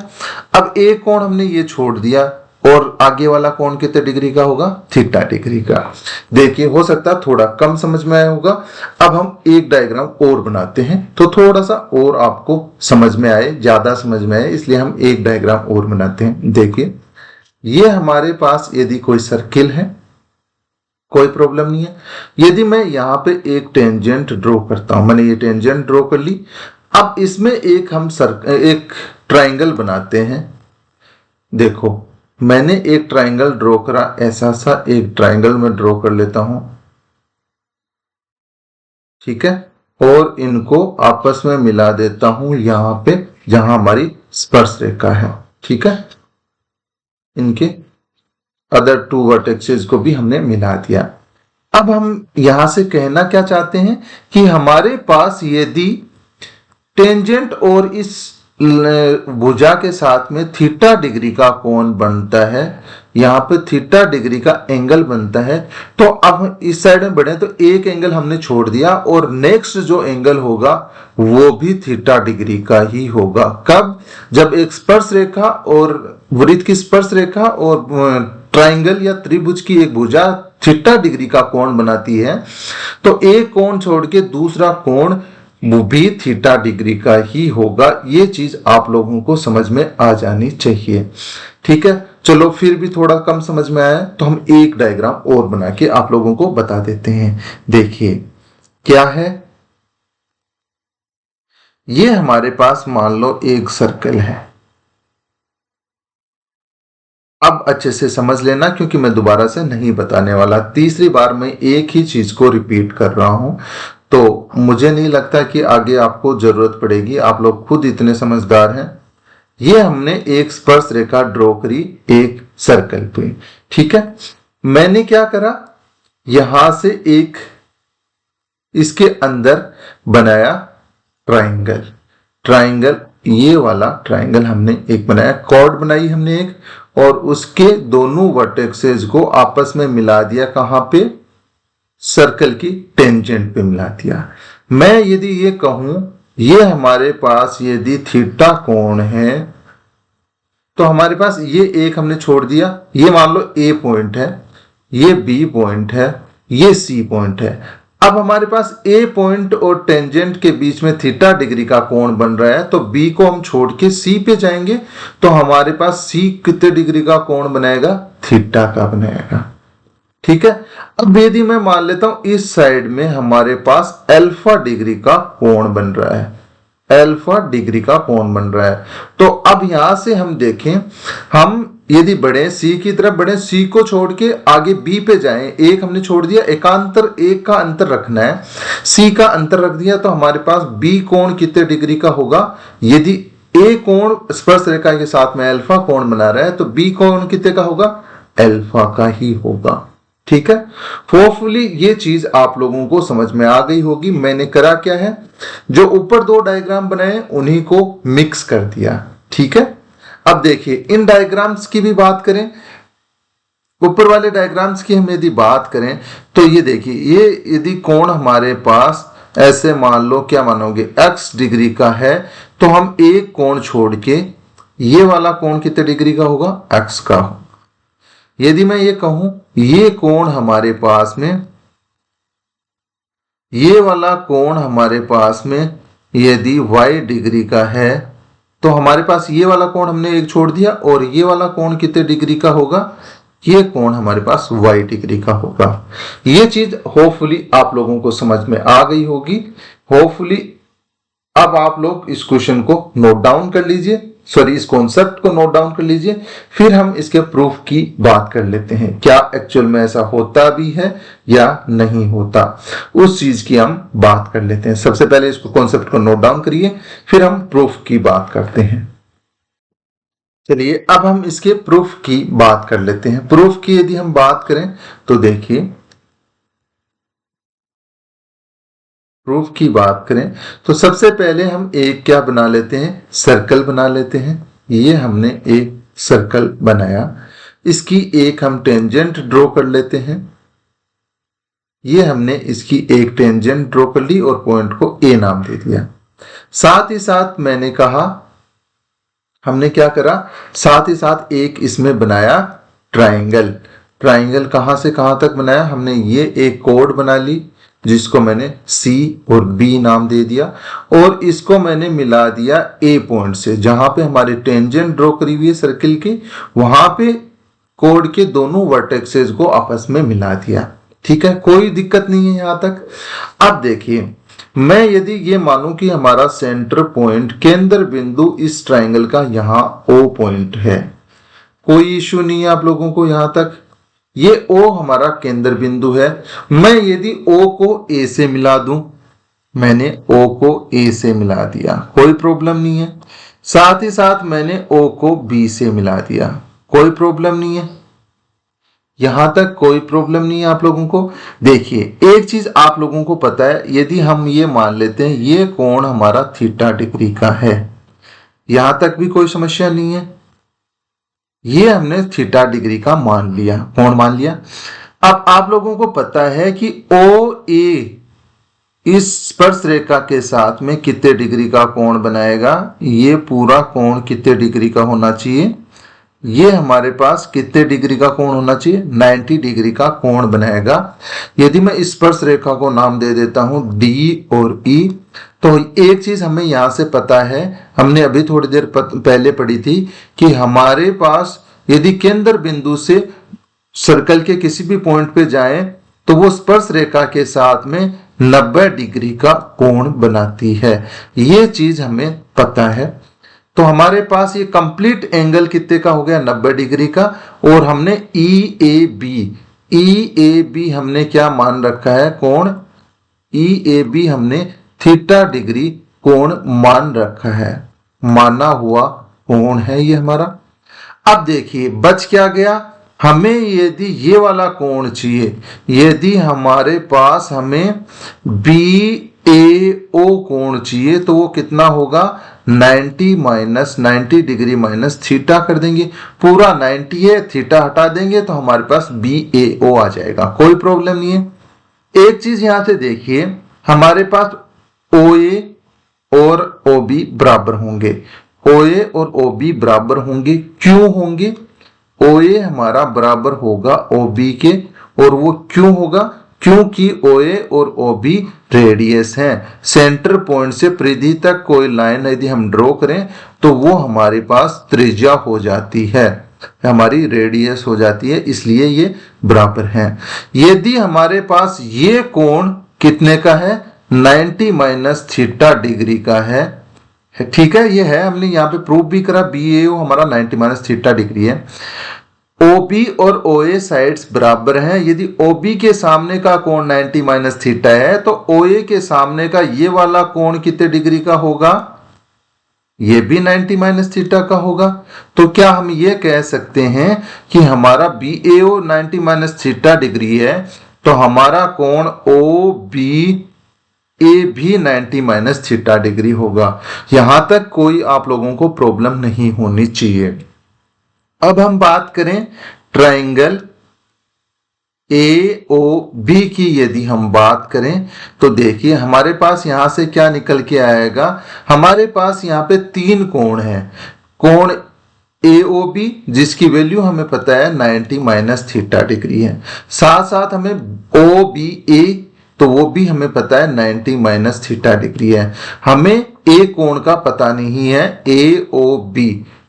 अब एक कोण हमने ये छोड़ दिया, और आगे वाला कोण कितने डिग्री का होगा? थीटा डिग्री का। देखिए हो सकता है थोड़ा कम समझ में आया होगा। अब हम एक डायग्राम और बनाते हैं तो थोड़ा सा और आपको समझ में आए, ज्यादा समझ में आए, इसलिए हम एक डायग्राम और बनाते हैं। देखिए ये हमारे पास यदि कोई सर्किल है, कोई प्रॉब्लम नहीं है। यदि मैं यहां पे एक टेंजेंट ड्रॉ करता हूं, मैंने ये टेंजेंट ड्रॉ कर ली। अब इसमें एक ट्राइंगल बनाते हैं। देखो मैंने एक ट्राइंगल ड्रॉ करा, ऐसा सा एक ट्राइंगल में ड्रॉ कर लेता हूं, ठीक है, और इनको आपस में मिला देता हूं यहां पे जहां हमारी स्पर्श रेखा है, ठीक है। इनके अदर टू वर्टेक्सेस को भी हमने मिला दिया। अब हम यहां से कहना क्या चाहते हैं कि हमारे पास यदि टेंजेंट और इस भुजा के साथ में थीटा डिग्री का कोण बनता है, यहां पे थीटा डिग्री का एंगल बनता है, तो अब इस साइड में बढ़े तो एक एंगल हमने छोड़ दिया, और नेक्स्ट जो एंगल होगा वो भी थीटा डिग्री का ही होगा। कब? जब एक स्पर्श रेखा और वृत्त की स्पर्श रेखा और ट्राइंगल या त्रिभुज की एक भुजा थीटा डिग्री का कोण बनाती है, तो एक कोण छोड़ के दूसरा कोण वो भी थीटा डिग्री का ही होगा। ये चीज आप लोगों को समझ में आ जानी चाहिए। ठीक है, चलो फिर भी थोड़ा कम समझ में आया तो हम एक डायग्राम और बना के आप लोगों को बता देते हैं। देखिए क्या है, ये हमारे पास मान लो एक सर्कल है। अब अच्छे से समझ लेना क्योंकि मैं दोबारा से नहीं बताने वाला, तीसरी बार मैं एक ही चीज को रिपीट कर रहा हूं, तो मुझे नहीं लगता कि आगे आपको जरूरत पड़ेगी, आप लोग खुद इतने समझदार हैं। ये हमने एक स्पर्श रेखा ड्रॉ करी एक सर्कल पे। ठीक है, मैंने क्या करा, यहां से एक इसके अंदर बनाया ट्राइंगल। ट्राइंगल, ये वाला ट्राइंगल हमने एक बनाया, कॉर्ड बनाई हमने एक, और उसके दोनों वर्टेक्सेस को आपस में मिला दिया। कहां पे, सर्कल की टेंजेंट पे मिला दिया। मैं यदि ये कहूं ये हमारे पास यदि थीटा कोण है, तो हमारे पास ये एक हमने छोड़ दिया, ये मान लो ए पॉइंट है, ये बी पॉइंट है, ये सी पॉइंट है। अब हमारे पास ए पॉइंट और टेंजेंट के बीच में थीटा डिग्री का कोण बन रहा है, तो बी को हम छोड़ के सी पे जाएंगे तो हमारे पास सी कितने डिग्री का कोण बनाएगा, थीटा का बनाएगा। ठीक है, अब यदि मैं मान लेता हूं इस साइड में हमारे पास अल्फा डिग्री का कोण बन रहा है, अल्फा डिग्री का कोण बन रहा है। तो अब यहां से हम देखें, हम यदि बढ़े सी की तरफ बढ़े, सी को छोड़ के आगे बी पे जाएं, एक हमने छोड़ दिया, एकांतर एक का अंतर रखना है, सी का अंतर रख दिया, तो हमारे पास बी कोण कितने डिग्री का होगा। यदि ए कोण स्पर्श रेखा के साथ में अल्फा कोण बना रहा है तो बी कोण कितने का होगा, अल्फा का ही होगा। ठीक है, होपफुली ये चीज आप लोगों को समझ में आ गई होगी। मैंने करा क्या है, जो ऊपर दो डायग्राम बनाए उन्हीं को मिक्स कर दिया। ठीक है, अब देखिए इन डायग्राम्स की भी बात करें, ऊपर वाले डायग्राम्स की हम यदि बात करें तो ये देखिए, ये यदि कोण हमारे पास ऐसे मान लो, क्या मानोगे, x डिग्री का है, तो हम एक कोण छोड़ के ये वाला कोण कितने डिग्री का होगा, x का होगा। यदि मैं ये कहूं ये कोण हमारे पास में, ये वाला कोण हमारे पास में यदि y डिग्री का है, तो हमारे पास ये वाला कोण हमने एक छोड़ दिया, और ये वाला कोण कितने डिग्री का होगा, ये कोण हमारे पास y डिग्री का होगा। ये चीज होपफुली आप लोगों को समझ में आ गई होगी। होपफुली अब आप लोग इस क्वेश्चन को नोट डाउन कर लीजिए, सॉरी इस कॉन्सेप्ट को नोट डाउन कर लीजिए, फिर हम इसके प्रूफ की बात कर लेते हैं, क्या एक्चुअल में ऐसा होता भी है या नहीं होता, उस चीज की हम बात कर लेते हैं। सबसे पहले इसको कॉन्सेप्ट को नोट डाउन करिए, फिर हम प्रूफ की बात करते हैं। चलिए अब हम इसके प्रूफ की बात कर लेते हैं। प्रूफ की यदि हम बात करें तो देखिए, प्रूफ की बात करें तो सबसे पहले हम एक क्या बना लेते हैं, सर्कल बना लेते हैं। ये हमने एक सर्कल बनाया, इसकी एक हम टेंजेंट ड्रॉ कर लेते हैं। ये हमने इसकी एक टेंजेंट ड्रॉ कर ली और पॉइंट को ए नाम दे दिया। साथ ही साथ मैंने कहा, हमने क्या करा, साथ ही साथ एक इसमें बनाया ट्राइंगल। ट्राइंगल कहां से कहां तक बनाया, हमने ये एक कोड बना ली जिसको मैंने C और B नाम दे दिया, और इसको मैंने मिला दिया A पॉइंट से, जहां पे हमारी टेंजेंट ड्रॉ करी हुई है सर्कल की, वहां पे कोड के दोनों वर्टेक्सेस को आपस में मिला दिया। ठीक है, कोई दिक्कत नहीं है यहां तक। अब देखिए, मैं यदि ये मानूं कि हमारा सेंटर पॉइंट, केंद्र बिंदु इस ट्राइंगल का यहां O पॉइंट है, कोई इश्यू नहीं है आप लोगों को यहां तक। ये O हमारा केंद्र बिंदु है। मैं यदि O को A से मिला दूं, मैंने O को A से मिला दिया, कोई प्रॉब्लम नहीं है। साथ ही साथ मैंने O को B से मिला दिया, कोई प्रॉब्लम नहीं है। यहां तक कोई प्रॉब्लम नहीं है आप लोगों को। देखिए एक चीज आप लोगों को पता है, यदि हम ये मान लेते हैं ये कोण हमारा थीटा डिग्री का है, यहां तक भी कोई समस्या नहीं है। ये हमने थीटा डिग्री का मान लिया, कोण मान लिया। अब आप लोगों को पता है कि ओ ए इस स्पर्श रेखा के साथ में कितने डिग्री का कोण बनाएगा, ये पूरा कोण कितने डिग्री का होना चाहिए, ये हमारे पास कितने डिग्री का कोण होना चाहिए, 90 डिग्री का कोण बनाएगा। यदि मैं इस स्पर्श रेखा को नाम दे देता हूं डी और ई, तो एक चीज हमें यहां से पता है, हमने अभी थोड़ी देर पहले पढ़ी थी कि हमारे पास यदि केंद्र बिंदु से सर्कल के किसी भी पॉइंट पे जाएं तो वो स्पर्श रेखा के साथ में 90 डिग्री का कोण बनाती है। ये चीज हमें पता है। तो हमारे पास ये कंप्लीट एंगल कितने का हो गया, 90 डिग्री का। और हमने ई ए बी हमने क्या मान रखा है, कोण ई-ए-बी हमने थीटा डिग्री कोण मान रखा है, माना हुआ कोण है ये हमारा। अब देखिए बच क्या गया, हमें यदि ये वाला कोण चाहिए, यदि हमारे पास हमें BAO कोण चाहिए तो वो कितना होगा, 90 डिग्री माइनस थीटा कर देंगे। पूरा 90 है, थीटा हटा देंगे तो हमारे पास BAO आ जाएगा, कोई प्रॉब्लम नहीं है। एक चीज यहां से देखिए, हमारे पास OA और OB बराबर होंगे, OA और OB बराबर होंगे। क्यों होंगे, OA हमारा बराबर होगा OB के, और वो क्यों होगा, क्योंकि OA और OB रेडियस हैं। सेंटर पॉइंट से परिधि तक कोई लाइन यदि हम ड्रॉ करें तो वो हमारे पास त्रिज्या हो जाती है, हमारी रेडियस हो जाती है, इसलिए ये बराबर हैं। यदि हमारे पास ये कोण कितने का है, 90 माइनस थीटा डिग्री का है, ठीक है, ये है, हमने यहाँ पे प्रूव भी करा, BAO हमारा 90 माइनस थीटा डिग्री है। OB और OA साइड्स बराबर हैं। यदि OB के सामने का कोण 90 माइनस थीटा है तो OA के सामने का ये वाला कोण कितने डिग्री का होगा, ये भी 90 माइनस थीटा का होगा। तो क्या हम ये कह सकते हैं कि हमारा BAO 90 माइनस थीटा डिग्री है, तो हमारा कोण OBA भी 90 माइनस थीटा डिग्री होगा। यहां तक कोई आप लोगों को प्रॉब्लम नहीं होनी चाहिए। अब हम बात करें ट्राइंगल AOB की, यदि हम बात करें तो देखिए हमारे पास यहां से क्या निकल के आएगा, हमारे पास यहां पे 3 कोण हैं। कोण AOB जिसकी वैल्यू हमें पता है 90 माइनस थीटा डिग्री है, साथ साथ हमें OBA तो वो भी हमें पता है 90 माइनस थीटा डिग्री है। हमें A कोण का पता नहीं है, AOB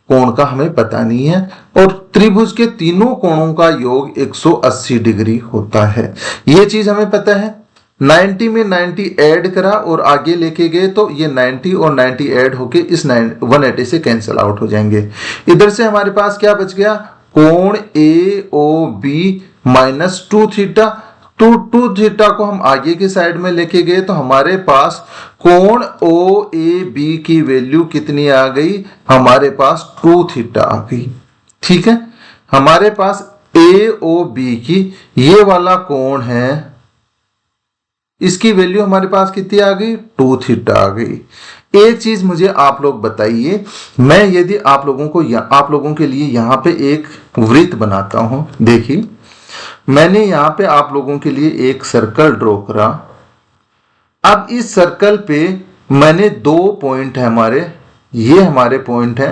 कोण का हमें पता नहीं है, और त्रिभुज के तीनों कोणों का योग 180 डिग्री होता है, ये चीज हमें पता है। 90 में 90 ऐड करा और आगे लेके गए तो ये 90 और 90 ऐड होके इस 180 से कैंसिल आउट हो जाएंगे। इधर से हमारे पास क्या बच गया, कोण AOB माइनस 2 थीटा। 2 थीटा को हम आगे की साइड में लेके गए तो हमारे पास कोण OAB की वैल्यू कितनी आ गई, हमारे पास 2 थीटा आ गई। ठीक है, हमारे पास AOB की ये वाला कोण है, इसकी वैल्यू हमारे पास कितनी आ गई, 2 थीटा आ गई। एक चीज मुझे आप लोग बताइए, मैं यदि आप लोगों के लिए यहां पे एक वृत्त बनाता हूं, देखिए मैंने यहां पे आप लोगों के लिए एक सर्कल ड्रॉ करा। अब इस सर्कल पे मैंने 2 पॉइंट है हमारे, ये हमारे पॉइंट है,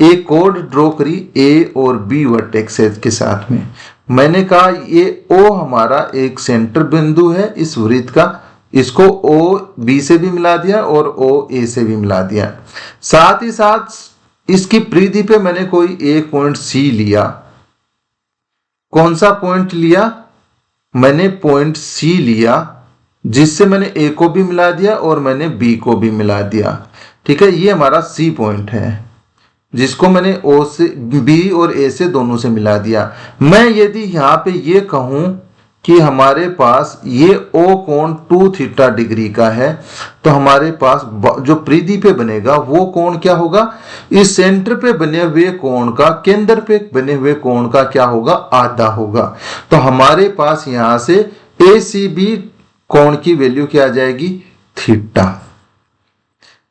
एक कोड ड्रॉ करी A और B वर्टेक्सेस के साथ में। मैंने कहा ये O हमारा एक सेंटर बिंदु है इस वृत्त का, इसको O B से भी मिला दिया और O A से भी मिला दिया। साथ ही साथ इसकी परिधि पे मैंने कोई एक पॉइंट C लिया। कौन सा पॉइंट लिया, मैंने पॉइंट C लिया, जिससे मैंने A को भी मिला दिया और मैंने B को भी मिला दिया। ठीक है, ये हमारा C पॉइंट है जिसको मैंने O से B और A से दोनों से मिला दिया। मैं यदि यहाँ पे ये कहूं कि हमारे पास ये O कोण 2 थीटा डिग्री का है, तो हमारे पास जो परिधि पे बनेगा वो कोण क्या होगा, इस सेंटर पे बने हुए कोण का केंद्र पे बने हुए कोण का क्या होगा, आधा होगा। तो हमारे पास यहां से ACB कोण की वैल्यू क्या आ जाएगी, थीटा।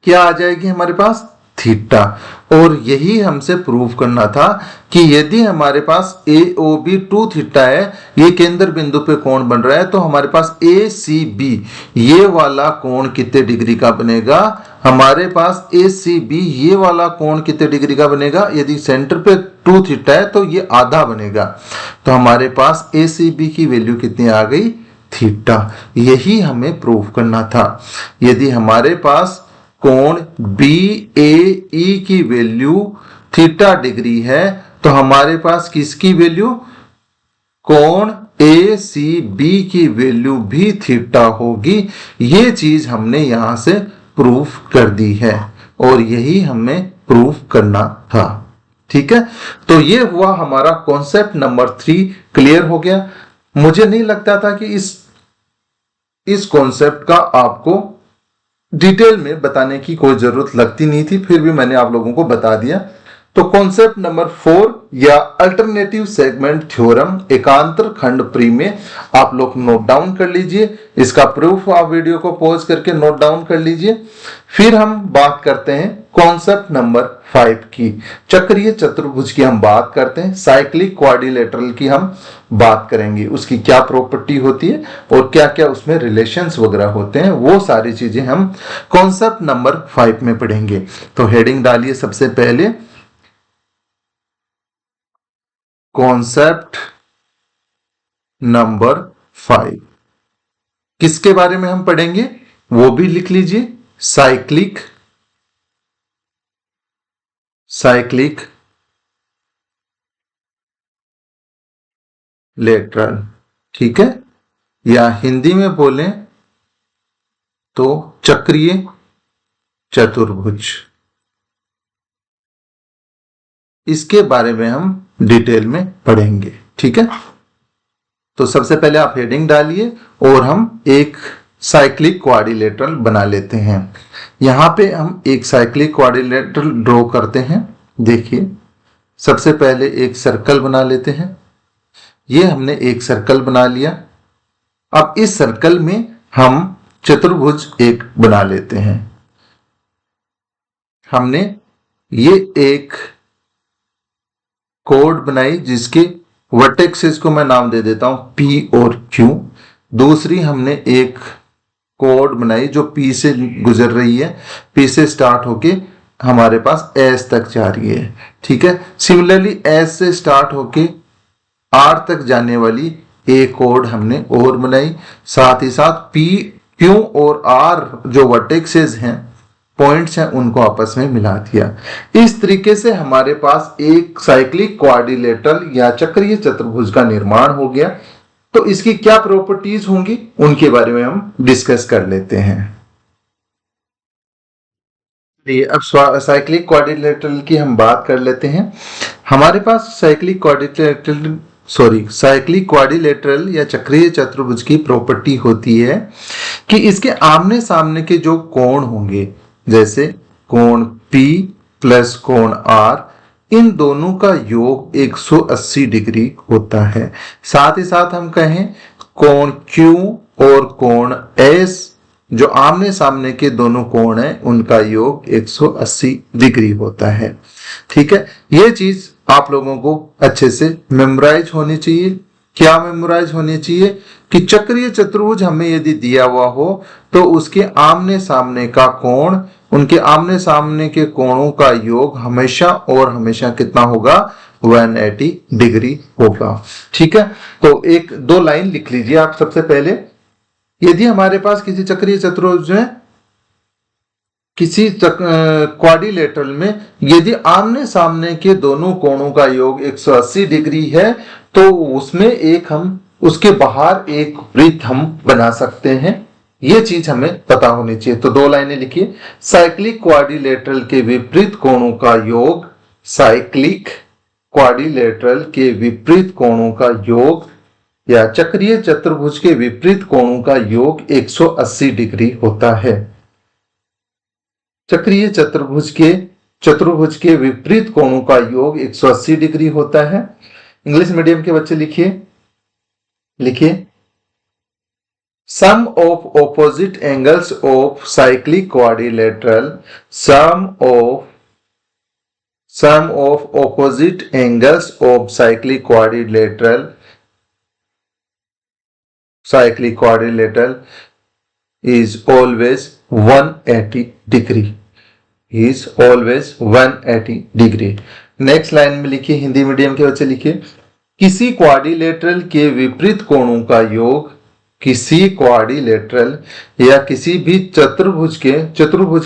क्या आ जाएगी हमारे पास, थीटा। और यही हमसे प्रूव करना था कि यदि हमारे पास AOB 2 थीटा है, ये केंद्र बिंदु पे कोण बन रहा है, तो हमारे पास ACB ये वाला कोण कितने डिग्री का बनेगा, हमारे पास ACB ये वाला कोण कितने डिग्री का बनेगा, यदि सेंटर पे 2 थीटा है तो ये आधा बनेगा। तो हमारे पास ACB की वैल्यू कितनी आ गई, थीटा। यही हमें प्रूव करना था। यदि हमारे पास कोण BAE की वैल्यू थीटा डिग्री है तो हमारे पास किसकी वैल्यू, कोण ACB की वैल्यू भी थीटा होगी। ये चीज हमने यहां से प्रूफ कर दी है और यही हमें प्रूफ करना था। ठीक है, तो ये हुआ हमारा कॉन्सेप्ट नंबर 3 क्लियर हो गया। मुझे नहीं लगता था कि इस कॉन्सेप्ट का आपको डिटेल में बताने की कोई जरूरत लगती नहीं थी, फिर भी मैंने आप लोगों को बता दिया। तो कॉन्सेप्ट नंबर 4 या अल्टरनेटिव सेगमेंट थ्योरम एकांतर खंड में आप लोग नोट डाउन कर लीजिए। इसका प्रूफ आप वीडियो को पॉज करके नोट डाउन कर लीजिए। फिर हम बात करते हैं कॉन्सेप्ट नंबर 5 की। चक्रीय चतुर्भुज की हम बात करते हैं, साइक्लिक क्वाड्रिलेटरल की हम बात करेंगे, उसकी क्या प्रॉपर्टी होती है और क्या क्या उसमें रिलेशंस वगैरह होते हैं, वो सारी चीजें हम कॉन्सेप्ट नंबर 5 में पढ़ेंगे। तो हेडिंग डालिए सबसे पहले, कॉन्सेप्ट नंबर 5 किसके बारे में हम पढ़ेंगे वो भी लिख लीजिए, साइक्लिक लेटरल। ठीक है, या हिंदी में बोलें तो चक्रीय चतुर्भुज। इसके बारे में हम डिटेल में पढ़ेंगे। ठीक है, तो सबसे पहले आप हेडिंग डालिए और हम एक साइक्लिक क्वाड्रिलेटरल बना लेते हैं। यहां पे हम एक साइक्लिक क्वाड्रिलेटरल ड्रॉ करते हैं। देखिए, सबसे पहले एक सर्कल बना लेते हैं। ये हमने एक सर्कल बना लिया। अब इस सर्कल में हम चतुर्भुज एक बना लेते हैं। हमने ये एक कोड बनाई जिसके वर्टेक्सेस को मैं नाम दे देता हूं P और Q। दूसरी हमने एक कोड बनाई जो P से गुजर रही है, P से स्टार्ट होके हमारे पास S तक जा रही है। ठीक है, सिमिलरली S से स्टार्ट होके R तक जाने वाली एक कोड हमने और बनाई। साथ ही साथ P, Q और R जो वर्टेक्सेस हैं, पॉइंट्स हैं, उनको आपस में मिला दिया। इस तरीके से हमारे पास एक साइक्लिक क्वाड्रिलेटरल या चक्रीय चतुर्भुज का निर्माण हो गया। तो इसकी क्या प्रॉपर्टीज होंगी उनके बारे में हम डिस्कस कर लेते हैं। अब साइक्लिक क्वाड्रिलेटरल की हम बात कर लेते हैं। हमारे पास साइक्लिक क्वाड्रिलेटरल या चक्रीय चतुर्भुज की प्रॉपर्टी होती है कि इसके आमने सामने के जो कोण होंगे, जैसे कोण P प्लस कोण R, इन दोनों का योग 180 डिग्री होता है। साथ ही साथ हम कहें कोण Q और कोण S, जो आमने सामने के दोनों कोण हैं, उनका योग 180 डिग्री होता है। ठीक है, ये चीज आप लोगों को अच्छे से मेमोराइज होनी चाहिए। क्या मेमोराइज होनी चाहिए कि चक्रीय चतुर्भुज हमें यदि दिया हुआ हो तो उसके आमने सामने का कोण, उनके आमने सामने के कोणों का योग हमेशा और हमेशा कितना होगा, 180 डिग्री होगा। ठीक है, तो एक दो लाइन लिख लीजिए आप सबसे पहले। यदि हमारे पास किसी चक्रीय चतुर्भुज में, किसी क्वाड्रिलेटरल में यदि आमने सामने के दोनों कोणों का योग 180 डिग्री है तो उसमें एक हम उसके बाहर एक वृत्त हम बना सकते हैं। ये चीज हमें पता होनी चाहिए। तो दो लाइनें लिखिए, साइक्लिक क्वाड्रिलेटरल के विपरीत कोणों का योग, साइक्लिक क्वाड्रिलेटरल के विपरीत कोणों का योग या चक्रीय चतुर्भुज के विपरीत कोणों का योग 180 डिग्री होता है। चक्रीय चतुर्भुज के विपरीत कोणों का योग 180 डिग्री होता है। इंग्लिश मीडियम के बच्चे लिखिए sum of opposite angles of cyclic quadrilateral, sum of opposite angles of cyclic quadrilateral is always 180 degree, is always 180 degree। Next line में लिखिए, हिंदी मीडियम के बच्चे लिखिए, किसी क्वाड्रिलेटरल के विपरीत कोणों का योग किसी क्वाड्रिलेटरल या किसी भी चतुर्भुज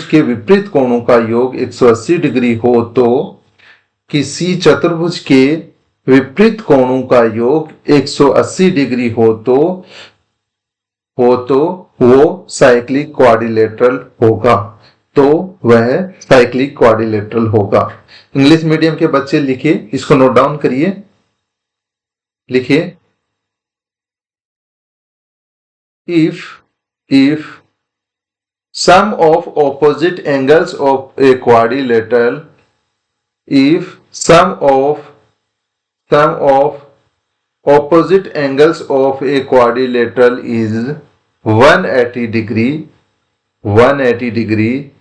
के विपरीत कोणों का योग 180 डिग्री हो तो किसी चतुर्भुज के विपरीत कोणों का योग 180 डिग्री हो तो वो साइक्लिक क्वाड्रिलेटरल होगा। तो वह साइक्लिक क्वाड्रिलेटरल होगा। इंग्लिश मीडियम के बच्चे लिखिए, इसको नोट डाउन करिए, लिखिए if sum of opposite angles of a quadrilateral if sum of opposite angles of a quadrilateral is 180 degree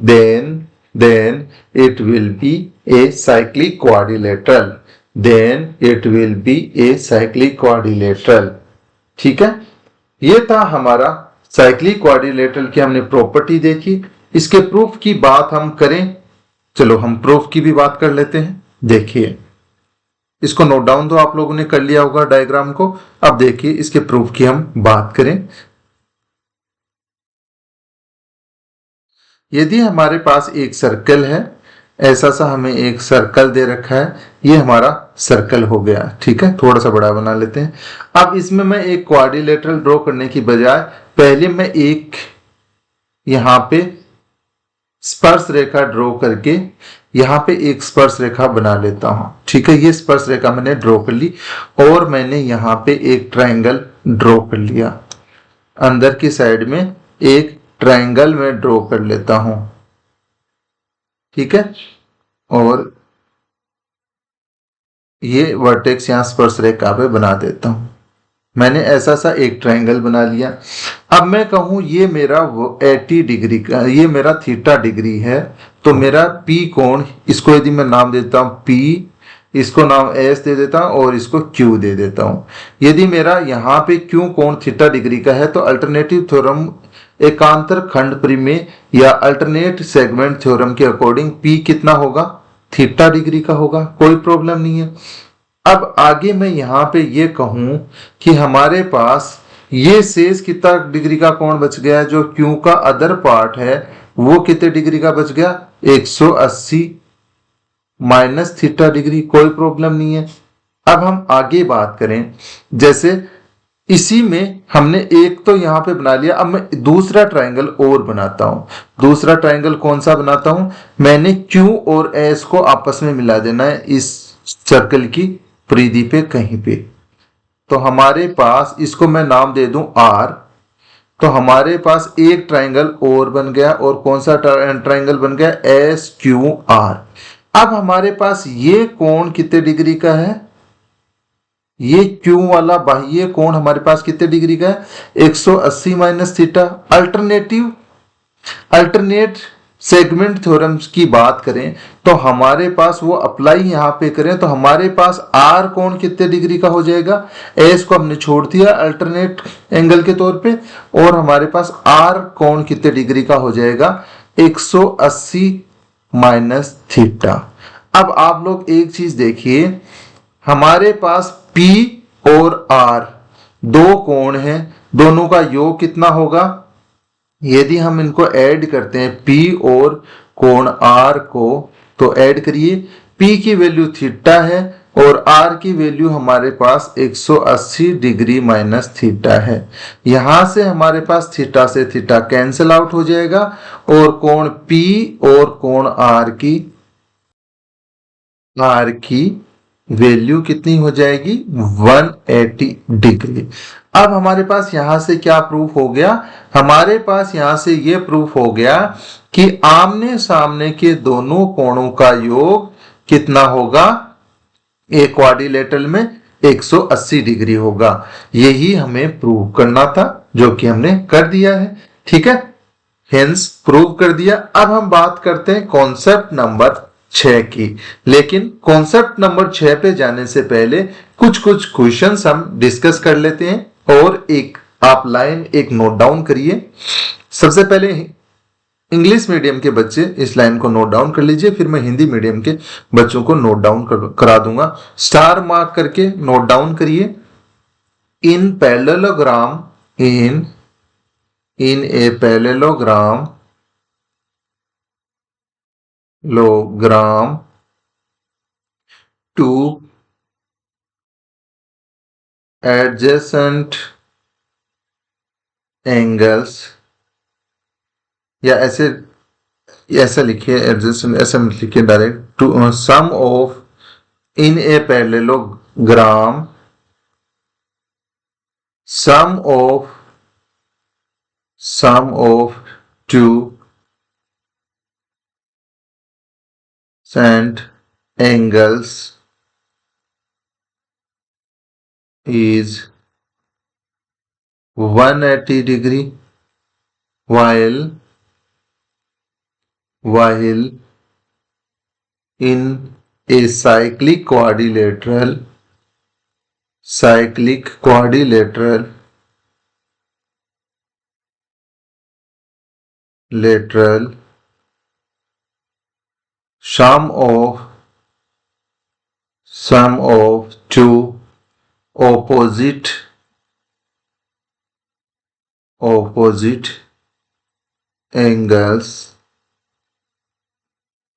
then it will be a cyclic quadrilateral ठीक है। ये था हमारा साइक्लिक क्वाड्रिलेटरल की हमने प्रॉपर्टी देखी। इसके प्रूफ की बात हम करें, चलो हम प्रूफ की भी बात कर लेते हैं। देखिए, इसको नोट डाउन तो आप लोगों ने कर लिया होगा डायग्राम को। अब देखिए इसके प्रूफ की हम बात करें। यदि हमारे पास एक सर्कल है, ऐसा सा हमें एक सर्कल दे रखा है, ये हमारा सर्कल हो गया, ठीक है। थोड़ा सा बड़ा बना लेते हैं। अब इसमें मैं एक क्वाड्रिलेटरल ड्रॉ करने की बजाय पहले मैं एक यहां पे स्पर्श रेखा ड्रॉ करके यहां पे एक स्पर्श रेखा बना लेता हूं, ठीक है। ये स्पर्श रेखा मैंने ड्रॉ कर ली और मैंने यहां पे एक ट्रायंगल ड्रॉ कर लिया। अंदर की साइड में एक ट्रायंगल में ड्रॉ कर लेता हूं, ठीक है। और ये वर्टेक्स यहां स्पर्श रेखा पे बना देता हूं। मैंने ऐसा सा एक ट्रायंगल बना लिया। अब मैं कहूं ये मेरा 80 डिग्री का, ये मेरा थीटा डिग्री है, तो मेरा P कोण, इसको यदि मैं नाम देता हूं P, इसको नाम S दे देता हूं और इसको Q दे देता हूं। यदि मेरा यहाँ पे Q कोण थीटा डिग्री का है तो अल्टरनेटिव थ्योरम एकांतर खंड परिमेय या अल्टरनेट सेगमेंट थ्योरम के अकॉर्डिंग P कितना होगा, थीटा डिग्री का होगा, कोई प्रॉब्लम नहीं है। अब आगे मैं यहां पे ये कहूं कि हमारे पास ये शेष कितना डिग्री का कोण बच गया, जो Q का अदर पार्ट है वो कितने डिग्री का बच गया, 180 माइनस थीटा डिग्री, कोई प्रॉब्लम नहीं है। अब हम आगे बात करें, जैसे इसी में हमने एक तो यहां पे बना लिया। अब मैं दूसरा ट्रायंगल और बनाता हूं। दूसरा ट्रायंगल कौन सा बनाता हूं, मैंने Q और S को आपस में मिला देना है इस सर्कल की परिधि पे कहीं पे। तो हमारे पास, इसको मैं नाम दे दूं R, तो हमारे पास एक ट्रायंगल और बन गया। और कौन सा ट्रायंगल बन गया, SQR। अब हमारे पास ये कोण कितने डिग्री का है, ये Q वाला बाह्य कोण हमारे पास कितने डिग्री का है, 180 minus theta. Alternate segment theorems की बात करें तो हमारे पास वो अप्लाई यहां पे करें तो हमारे पास R कोण कितने डिग्री का हो जाएगा, S को हमने छोड़ दिया अल्टरनेट एंगल के तौर पे, और हमारे पास R कोण कितने डिग्री का हो जाएगा, 180 माइनस थीटा। अब आप लोग एक चीज देखिए, हमारे पास P और R दो कोण हैं, दोनों का योग कितना होगा, यदि हम इनको ऐड करते हैं P और कोण R को, तो ऐड करिए। P की वैल्यू थीटा है और R की वैल्यू हमारे पास 180 डिग्री माइनस थीटा है। यहां से हमारे पास थीटा से थीटा कैंसिल आउट हो जाएगा और कोण P और कोण R की वैल्यू कितनी हो जाएगी, 180 डिग्री। अब हमारे पास यहां से क्या प्रूफ हो गया, हमारे पास यहां से ये प्रूफ हो गया कि आमने सामने के दोनों कोणों का योग कितना होगा, एक क्वाड्रिलेटरल में 180 डिग्री होगा। यही हमें प्रूव करना था, जो कि हमने कर दिया है, ठीक है। हेंस प्रूव कर दिया। अब हम बात करते हैं कॉन्सेप्ट नंबर 6 की। लेकिन कॉन्सेप्ट नंबर 6 पे जाने से पहले कुछ क्वेश्चंस हम डिस्कस कर लेते हैं और एक आप लाइन एक नोट डाउन करिए। सबसे पहले इंग्लिश मीडियम के बच्चे इस लाइन को नोट डाउन कर लीजिए, फिर मैं हिंदी मीडियम के बच्चों को नोट डाउन करा दूंगा। स्टार मार्क करके नोट डाउन करिए। इन parallelogram in a parallelogram to adjacent angles, या ऐसा लिखिए, एडजस्टेंट ऐसा मत लिखिए direct, two sum of in a parallelogram, sum of two cent angles is 180 degree while in a cyclic quadrilateral sum of two opposite angles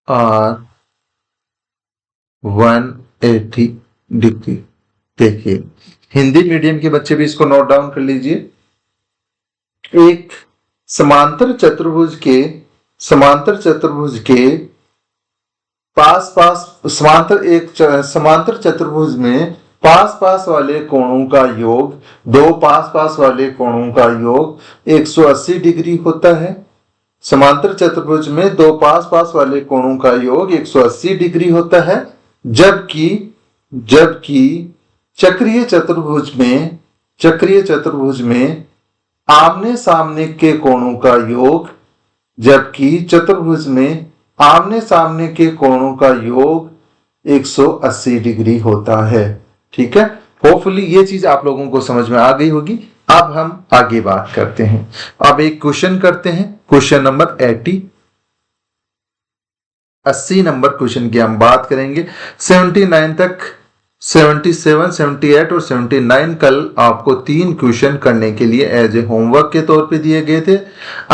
are 180 degree. देखिए, हिंदी मीडियम के बच्चे भी इसको नोट डाउन कर लीजिए। एक समांतर चतुर्भुज के समांतर चतुर्भुज में पास वाले कोणों का योग, दो पास वाले कोणों का योग 180 डिग्री होता है। समांतर चतुर्भुज में दो पास वाले कोणों का योग 180 डिग्री होता है, जबकि चक्रीय चतुर्भुज में आमने सामने के कोणों का योग, 180 डिग्री होता है। ठीक है, होपफुली ये चीज आप लोगों को समझ में आ गई होगी। अब हम आगे बात करते हैं। अब एक क्वेश्चन करते हैं, क्वेश्चन नंबर 80 नंबर क्वेश्चन की हम बात करेंगे। 79 तक, 77, 78 और 79 कल आपको 3 क्वेश्चन करने के लिए एज ए होमवर्क के तौर पे दिए गए थे।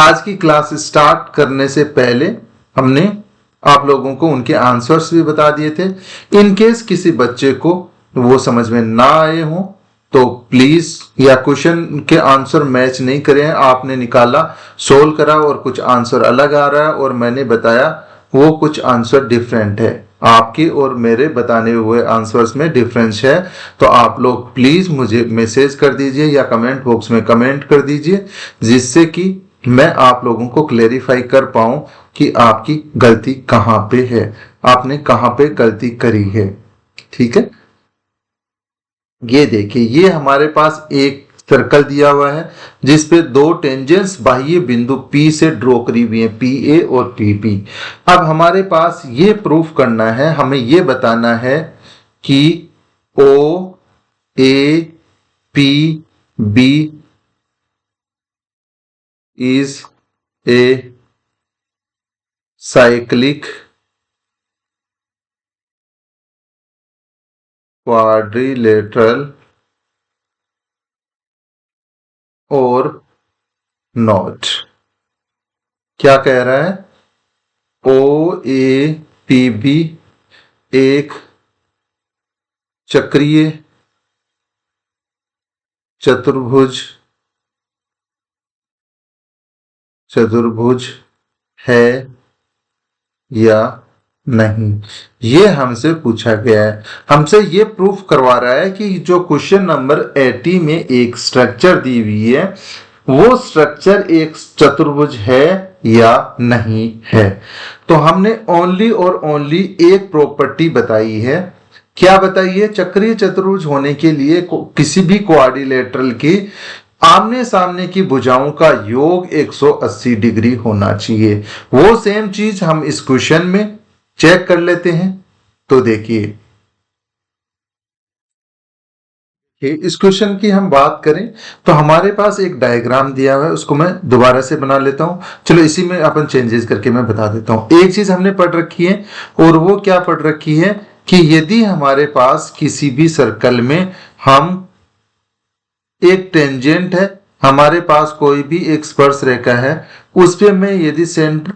आज की क्लास स्टार्ट करने से पहले हमने आप लोगों को उनके आंसर्स भी बता दिए थे। इन केस किसी बच्चे को वो समझ में ना आए हो तो प्लीज, या क्वेश्चन के आंसर मैच नहीं करे हैं, आपने निकाला, सोल्व करा और कुछ आंसर अलग आ रहा है और मैंने बताया वो कुछ आंसर डिफरेंट है, आपके और मेरे बताने हुए आंसर्स में डिफरेंस है, तो आप लोग प्लीज मुझे मैसेज कर दीजिए या कमेंट बॉक्स में कमेंट कर दीजिए, जिससे कि मैं आप लोगों को क्लेरिफाई कर पाऊं कि आपकी गलती कहां पे है, आपने कहां पे गलती करी है। ठीक है, ये देखिए, ये हमारे पास एक सर्कल दिया हुआ है जिसपे दो टेंजेंट्स बाह्य बिंदु P से ड्रॉ करी हुई है, PA और PP। अब हमारे पास ये प्रूफ करना है, हमें ये बताना है कि OAPB is a cyclic quadrilateral और नॉट। क्या कह रहा है? OAPB एक चक्रीय चतुर्भुज है या नहीं, ये हमसे पूछा गया है। हमसे ये प्रूफ करवा रहा है कि जो क्वेश्चन नंबर 80 में एक स्ट्रक्चर दी हुई है वो स्ट्रक्चर एक चतुर्भुज है या नहीं है। तो हमने ओनली और ओनली एक प्रॉपर्टी बताई है। क्या बताई है? चक्रीय चतुर्भुज होने के लिए किसी भी क्वाड्रिलेटरल की आमने सामने की भुजाओं का योग 180 डिग्री होना चाहिए। वो सेम चीज हम इस क्वेश्चन में चेक कर लेते हैं। तो देखिए, इस क्वेश्चन की हम बात करें तो हमारे पास एक डायग्राम दिया हुआ है, उसको मैं दोबारा से बना लेता हूं। चलो इसी में अपन चेंजेस करके मैं बता देता हूं। एक चीज हमने पढ़ रखी है, और वो क्या पढ़ रखी है कि यदि हमारे पास किसी भी सर्कल में हम एक टेंजेंट है हमारे पास कोई भी एक स्पर्श रेखा है, उस पे मैं यदि सेंटर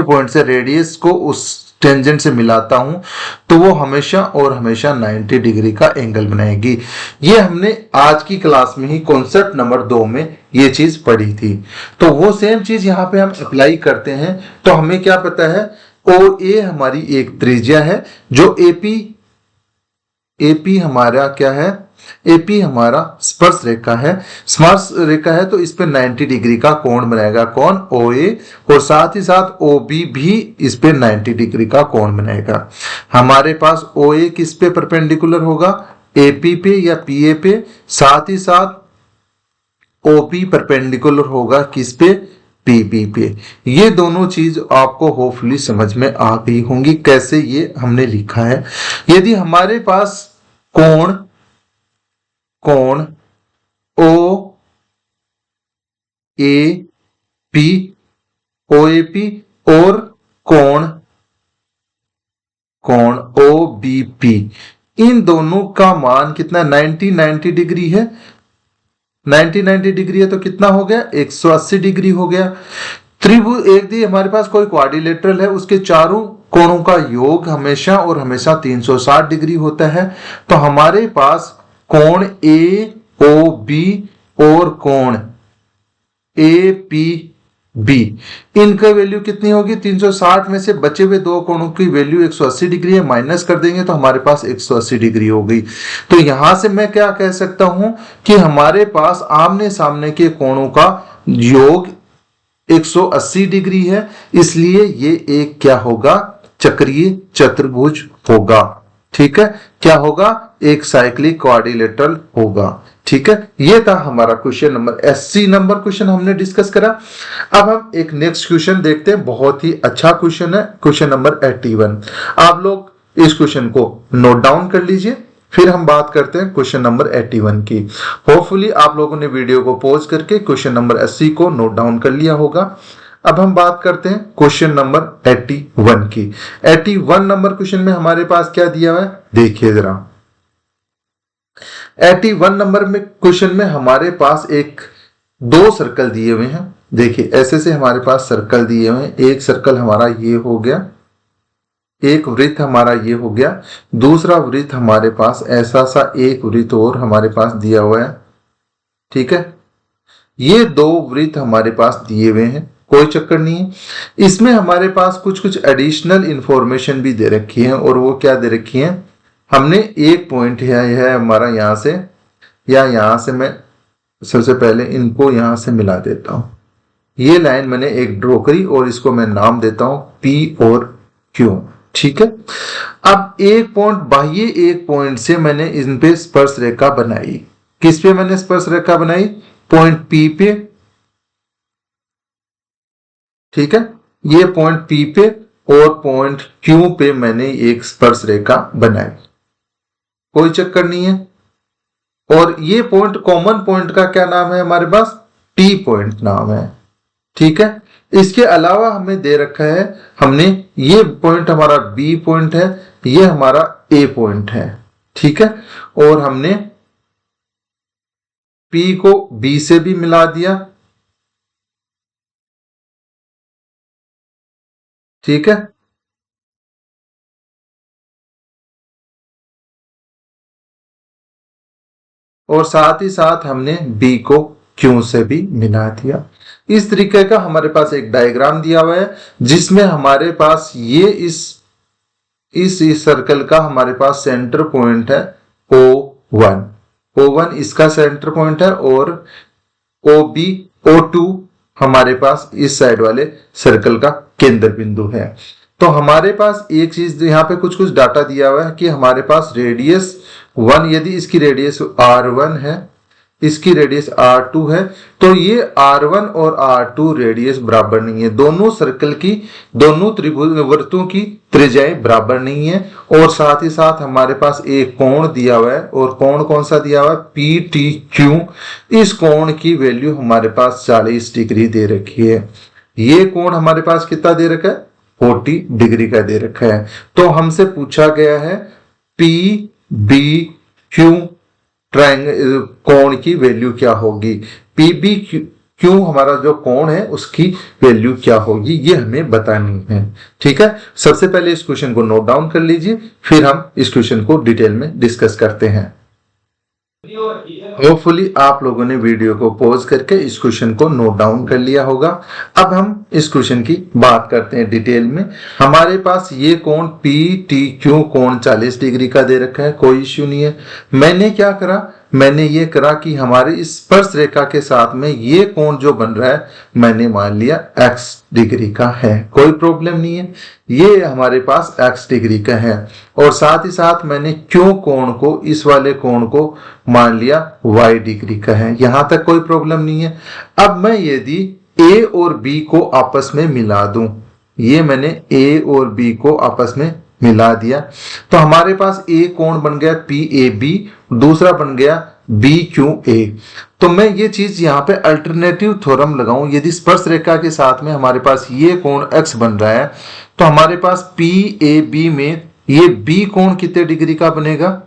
पॉइंट से रेडियस को उस टेंजेंट से मिलाता हूं तो वो हमेशा और हमेशा 90 डिग्री का एंगल बनाएगी। ये हमने आज की क्लास में ही कॉन्सेप्ट नंबर 2 में ये चीज पढ़ी थी। तो वो सेम चीज यहाँ पे हम अप्लाई करते हैं। तो हमें क्या पता है, ओ ए हमारी एक त्रिज्या है, जो एपी हमारा क्या है, एपी हमारा स्पर्श रेखा है। स्पर्श रेखा है तो इस पे 90 डिग्री का कोण बनाएगा कौन, ओ ए, और साथ ही साथ ओ बी भी इस पे 90 डिग्री का कोण बनाएगा। हमारे पास ओ ए किस पे परपेंडिकुलर होगा, एपी पे या पीए पे, साथ ही साथ ओ बी परपेंडिकुलर होगा किस पे, पीबी पे। ये दोनों चीज आपको होपफुली समझ में आ गई होंगी कैसे ये हमने लिखा है। यदि हमारे पास कोण ओ A P, O A P, और कोण ओ बी पी, इन दोनों का मान कितना, 90 डिग्री है। 90 डिग्री है तो कितना हो गया, 180 डिग्री हो गया। त्रिभुज एक दी हमारे पास कोई क्वाड्रिलेटरल है, उसके चारों कोणों का योग हमेशा और हमेशा 360 डिग्री होता है। तो हमारे पास कोण ए ओ बी और कोण ए पी बी, इनका वैल्यू कितनी होगी, 360 में से बचे हुए दो कोणों की वैल्यू 180 डिग्री है, माइनस कर देंगे तो हमारे पास 180 डिग्री हो गई। तो यहां से मैं क्या कह सकता हूं कि हमारे पास आमने सामने के कोणों का योग 180 डिग्री है, इसलिए ये एक क्या होगा, चक्रीय चतुर्भुज होगा। ठीक है, क्या होगा, एक साइक्लिक क्वाड्रिलेटरल होगा। ठीक है, ये था हमारा क्वेश्चन नंबर 80 नंबर क्वेश्चन हमने डिस्कस करा। अब हम एक नेक्स्ट क्वेश्चन देखते हैं, बहुत ही अच्छा क्वेश्चन है, क्वेश्चन नंबर 81। आप लोग इस क्वेश्चन को नोट डाउन कर लीजिए, फिर हम बात करते हैं क्वेश्चन नंबर 81 की। होपफुली आप लोगों ने वीडियो को पॉज करके क्वेश्चन नंबर 80 को नोट डाउन कर लिया होगा। अब हम बात करते हैं क्वेश्चन नंबर 81 की। 81 नंबर क्वेश्चन में हमारे पास क्या दिया हुआ है, देखिए जरा। 81 नंबर में क्वेश्चन में हमारे पास एक दो सर्कल दिए हुए हैं। देखिए ऐसे से हमारे पास सर्कल दिए हुए हैं, एक सर्कल हमारा ये हो गया, एक वृत्त हमारा ये हो गया, दूसरा वृत्त हमारे पास ऐसा सा एक वृत्त और हमारे पास दिया हुआ है। ठीक है, ये दो वृत्त हमारे पास दिए हुए हैं, कोई चक्कर नहीं है। इसमें हमारे पास कुछ एडिशनल इंफॉर्मेशन भी दे रखी है, और वो क्या दे रखी है, हमने एक पॉइंट है हमारा यहां से, या यहां से मैं सबसे पहले इनको यहां से मिला देता हूं। ये लाइन मैंने एक ड्रॉ करी और इसको मैं नाम देता हूं P और Q। ठीक है, अब एक पॉइंट, बाह्य एक पॉइंट से मैंने इन पे स्पर्श रेखा बनाई। किस पे मैंने स्पर्श रेखा बनाई, पॉइंट P पे। ठीक है, ये पॉइंट P पे और पॉइंट Q पे मैंने एक स्पर्श रेखा बनाई, कोई चक्कर नहीं है। और ये पॉइंट, कॉमन पॉइंट का क्या नाम है हमारे पास, T पॉइंट नाम है। ठीक है, इसके अलावा हमें दे रखा है, हमने ये पॉइंट हमारा B पॉइंट है, ये हमारा A पॉइंट है। ठीक है, और हमने P को B से भी मिला दिया। ठीक है, और साथ ही साथ हमने B को Q से भी मिला दिया। इस तरीके का हमारे पास एक डायग्राम दिया हुआ है, जिसमें हमारे पास ये इस सर्कल का हमारे पास सेंटर पॉइंट है O1। O1 इसका सेंटर पॉइंट है, और OB O2 हमारे पास इस साइड वाले सर्कल का केंद्र बिंदु है। तो हमारे पास एक चीज यहाँ पे कुछ डाटा दिया हुआ है कि हमारे पास रेडियस 1, यदि इसकी रेडियस R1 है, इसकी रेडियस R2 है, तो ये R1 और R2 रेडियस बराबर नहीं है। दोनों सर्कल की, दोनों त्रिभुज वृत्तों की त्रिज्याएं बराबर नहीं है। और साथ ही साथ हमारे पास एक कोण दिया हुआ है, और कोण कौन सा दिया हुआ है, PTQ। इस कोण की वैल्यू हमारे पास 40 डिग्री दे रखी है। ये कोण हमारे पास कितना दे रखा है, 40 डिग्री का दे रखा है। तो हमसे पूछा गया है PBQ ट्रायंगल कोण की वैल्यू क्या होगी, पी बी क्यू हमारा जो कोण है उसकी वैल्यू क्या होगी, ये हमें बतानी है। ठीक है, सबसे पहले इस क्वेश्चन को नोट डाउन कर लीजिए, फिर हम इस क्वेश्चन को डिटेल में डिस्कस करते हैं। होपफुली आप लोगों ने वीडियो को पॉज करके इस क्वेश्चन को नोट डाउन कर लिया होगा। अब हम इस क्वेश्चन की बात करते हैं डिटेल में। हमारे पास ये कोण पी टी क्यू कोण 40 डिग्री का दे रखा है, कोई इश्यू नहीं है। मैंने क्या करा, मैंने ये करा कि हमारे इस स्पर्श रेखा के साथ में ये कोण जो बन रहा है मैंने मान लिया x डिग्री का है, कोई प्रॉब्लम नहीं है, ये हमारे पास x डिग्री का है। और साथ ही साथ मैंने क्यों कोण को, इस वाले कोण को मान लिया y डिग्री का है, यहां तक कोई प्रॉब्लम नहीं है। अब मैं यदि a और b को आपस में मिला दूं, ये मैंने a और b को आपस में मिला दिया, तो हमारे पास a कोण बन गया PAB, दूसरा बन गया BQA। तो मैं ये चीज यहाँ पे अल्टरनेटिव थ्योरम लगाऊं, यदि स्पर्श रेखा के साथ में हमारे पास ये कोण x बन रहा है तो हमारे पास PAB में ये B कोण कितने डिग्री का बनेगा।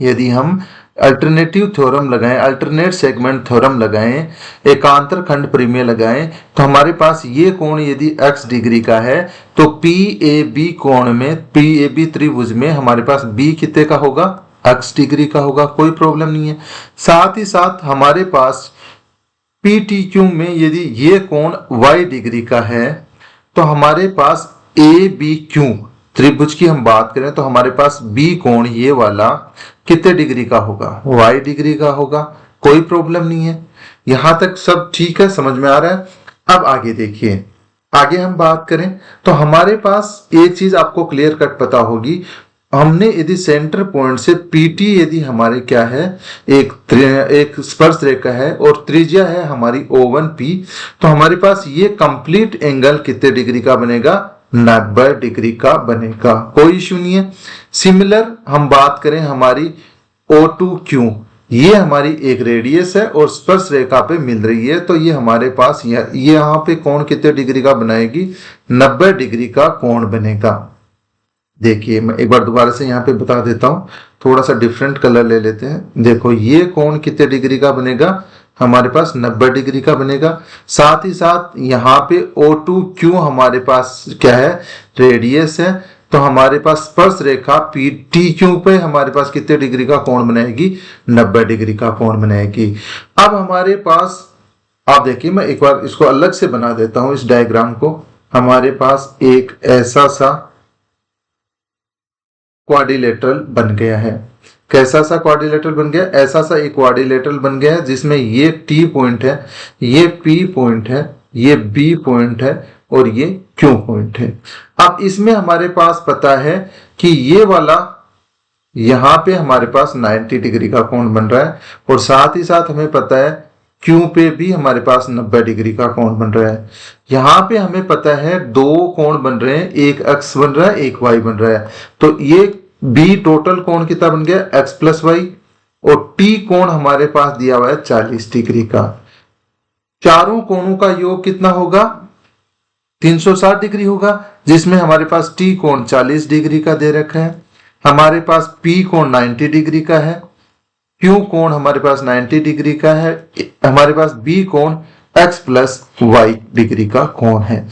यदि हम अल्टरनेटिव थ्योरम लगाएं, अल्टरनेट सेगमेंट थ्योरम लगाएं, एकांतर खंड परिमेय लगाएं, तो हमारे पास ये कोण यदि x डिग्री का है तो PAB कोण में, PAB त्रिभुज में हमारे पास B कितने का होगा, x डिग्री का होगा, कोई प्रॉब्लम नहीं है। साथ ही साथ हमारे पास PTQ में यदि ये कोण y डिग्री का है तो हमारे पास ABQ त्रिभुज की हम बात करें तो हमारे पास B कोण ये वाला कितने डिग्री का होगा, y डिग्री का होगा, कोई प्रॉब्लम नहीं है। यहां तक सब ठीक है, समझ में आ रहा है। अब आगे देखिए, आगे हम बात करें तो हमारे पास एक चीज आपको क्लियर कट पता होगी, हमने यदि सेंटर पॉइंट से PT यदि हमारे क्या है, एक स्पर्श रेखा है और त्रिज्या है हमारी O1P, तो हमारे पास ये कंप्लीट एंगल कितने डिग्री का बनेगा, 90 डिग्री का बनेगा, कोई इश्यू नहीं है। सिमिलर हम बात करें हमारी O2Q, ये हमारी एक रेडियस है और स्पर्श रेखा पे मिल रही है, तो ये हमारे पास ये यहाँ पे कोण कितने डिग्री का बनाएगी, 90 डिग्री का कोण बनेगा। देखिए मैं एक बार दोबारा से यहाँ पे बता देता हूँ, थोड़ा सा डिफरेंट कलर ले लेते हैं। देखो ये कोण कितने डिग्री का बनेगा, हमारे पास 90 डिग्री का बनेगा। साथ ही साथ यहाँ पे O2Q हमारे पास क्या है, रेडियस है, तो हमारे पास स्पर्श रेखा PTQ पे हमारे पास कितने डिग्री का कोण बनाएगी, 90 डिग्री का कोण बनाएगी। अब हमारे पास आप देखिए, मैं एक बार इसको अलग से बना देता हूं इस डायग्राम को। हमारे पास एक ऐसा सा क्वाड्रिलेटरल बन गया है। कैसा सा क्वाड्रिलेटरल बन गया, ऐसा सा एक क्वाड्रिलेटरल बन गया है जिसमें ये T पॉइंट है, ये P पॉइंट है, ये B पॉइंट है और ये Q पॉइंट है। अब इसमें हमारे पास पता है कि ये वाला यहां पे हमारे पास 90 डिग्री का कोण बन रहा है और साथ ही साथ हमें पता है Q पे भी हमारे पास 90 डिग्री का कोण बन रहा है। यहाँ पे हमें पता है दो कोण बन रहे हैं, एक x बन रहा है, एक y बन रहा है, तो ये B टोटल कोण कितना बन गया, x प्लस वाई, और T कोण हमारे पास दिया हुआ है 40 डिग्री का। चारों कोणों का योग कितना होगा, 360 डिग्री होगा, जिसमें हमारे पास T कोण 40 डिग्री का दे रखा है, हमारे पास P कोण 90 डिग्री का है, Q कोण हमारे पास 90 डिग्री का है, हमारे पास B कोण x प्लस वाई डिग्री का कोण है।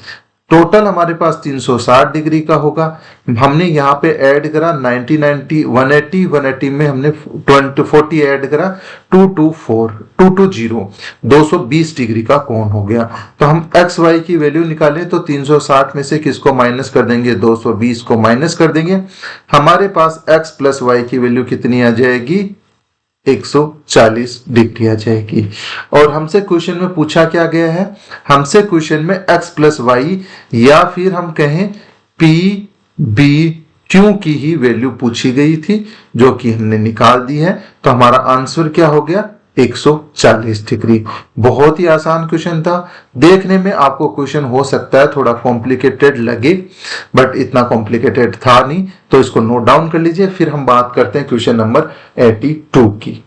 टोटल हमारे पास 360 डिग्री का होगा। हमने यहाँ पे ऐड करा 90 90 180 180 में हमने 40 ऐड करा 220 220 डिग्री का कोण हो गया। तो हम एक्स वाई की वैल्यू निकालें तो 360 में से किसको माइनस कर देंगे, 220 को माइनस कर देंगे, हमारे पास x प्लस वाई की वैल्यू कितनी आ जाएगी, 140 डिग्री आ जाएगी। और हमसे क्वेश्चन में पूछा क्या गया है, हमसे क्वेश्चन में x प्लस वाई या फिर हम कहें P B Q की ही वैल्यू पूछी गई थी, जो कि हमने निकाल दी है। तो हमारा आंसर क्या हो गया, 140 डिग्री। बहुत ही आसान क्वेश्चन था। देखने में आपको क्वेश्चन हो सकता है थोड़ा कॉम्प्लिकेटेड लगे, बट इतना कॉम्प्लिकेटेड था नहीं, तो इसको नोट डाउन कर लीजिए। फिर हम बात करते हैं क्वेश्चन नंबर 82 की।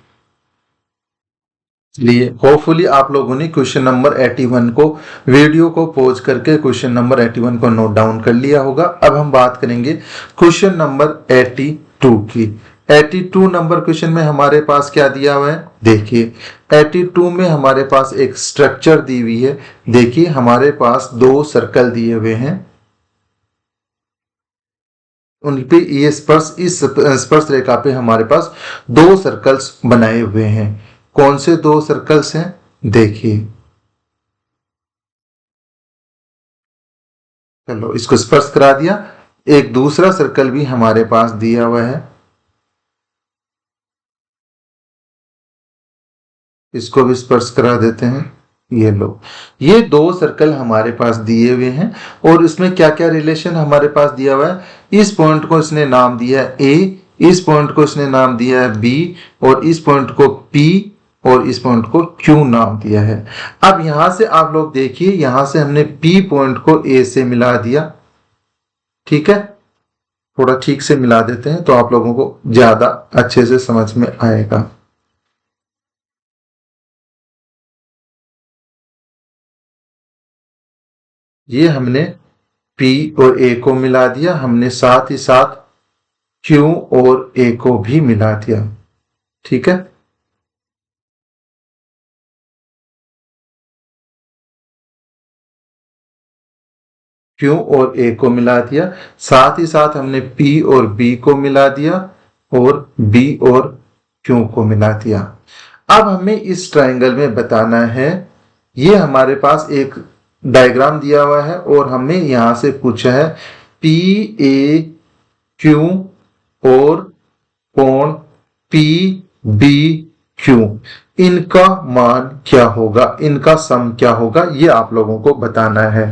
लिए होपफुली आप लोगों ने क्वेश्चन नंबर 81 को वीडियो को पॉज करके क्वेश्चन नंबर 81 को नोट डाउन कर लिया होगा। अब हम बात करेंगे क्वेश्चन नंबर 82 की। 82 नंबर क्वेश्चन में हमारे पास क्या दिया हुआ है, देखिए 82 में हमारे पास एक स्ट्रक्चर दी हुई है। देखिए हमारे पास दो सर्कल दिए हुए हैं, उन पे ये स्पर्श, इस स्पर्श रेखा पे हमारे पास दो सर्कल्स बनाए हुए हैं। कौन से दो सर्कल्स हैं, देखिए, चलो इसको स्पर्श करा दिया। एक दूसरा सर्कल भी हमारे पास दिया हुआ है, इसको भी स्पर्श करा देते हैं। ये लो, ये दो सर्कल हमारे पास दिए हुए हैं और इसमें क्या क्या रिलेशन हमारे पास दिया हुआ है। इस पॉइंट को इसने नाम दिया है ए, इस पॉइंट को इसने नाम दिया है बी, और इस पॉइंट को पी, और इस पॉइंट को क्यू नाम दिया है। अब यहां से आप लोग देखिए, यहां से हमने पी पॉइंट को ए से मिला दिया, ठीक है, थोड़ा ठीक से मिला देते हैं तो आप लोगों को ज्यादा अच्छे से समझ में आएगा। ये हमने P और A को मिला दिया, हमने साथ ही साथ Q और A को भी मिला दिया, ठीक है। Q और A को मिला दिया, साथ ही साथ हमने P और B को मिला दिया और B और Q को मिला दिया। अब हमें इस ट्रायंगल में बताना है, ये हमारे पास एक डायग्राम दिया हुआ है और हमें यहां से पूछा है पी ए क्यू और कोण पी बी क्यू, इनका मान क्या होगा, इनका सम क्या होगा, ये आप लोगों को बताना है।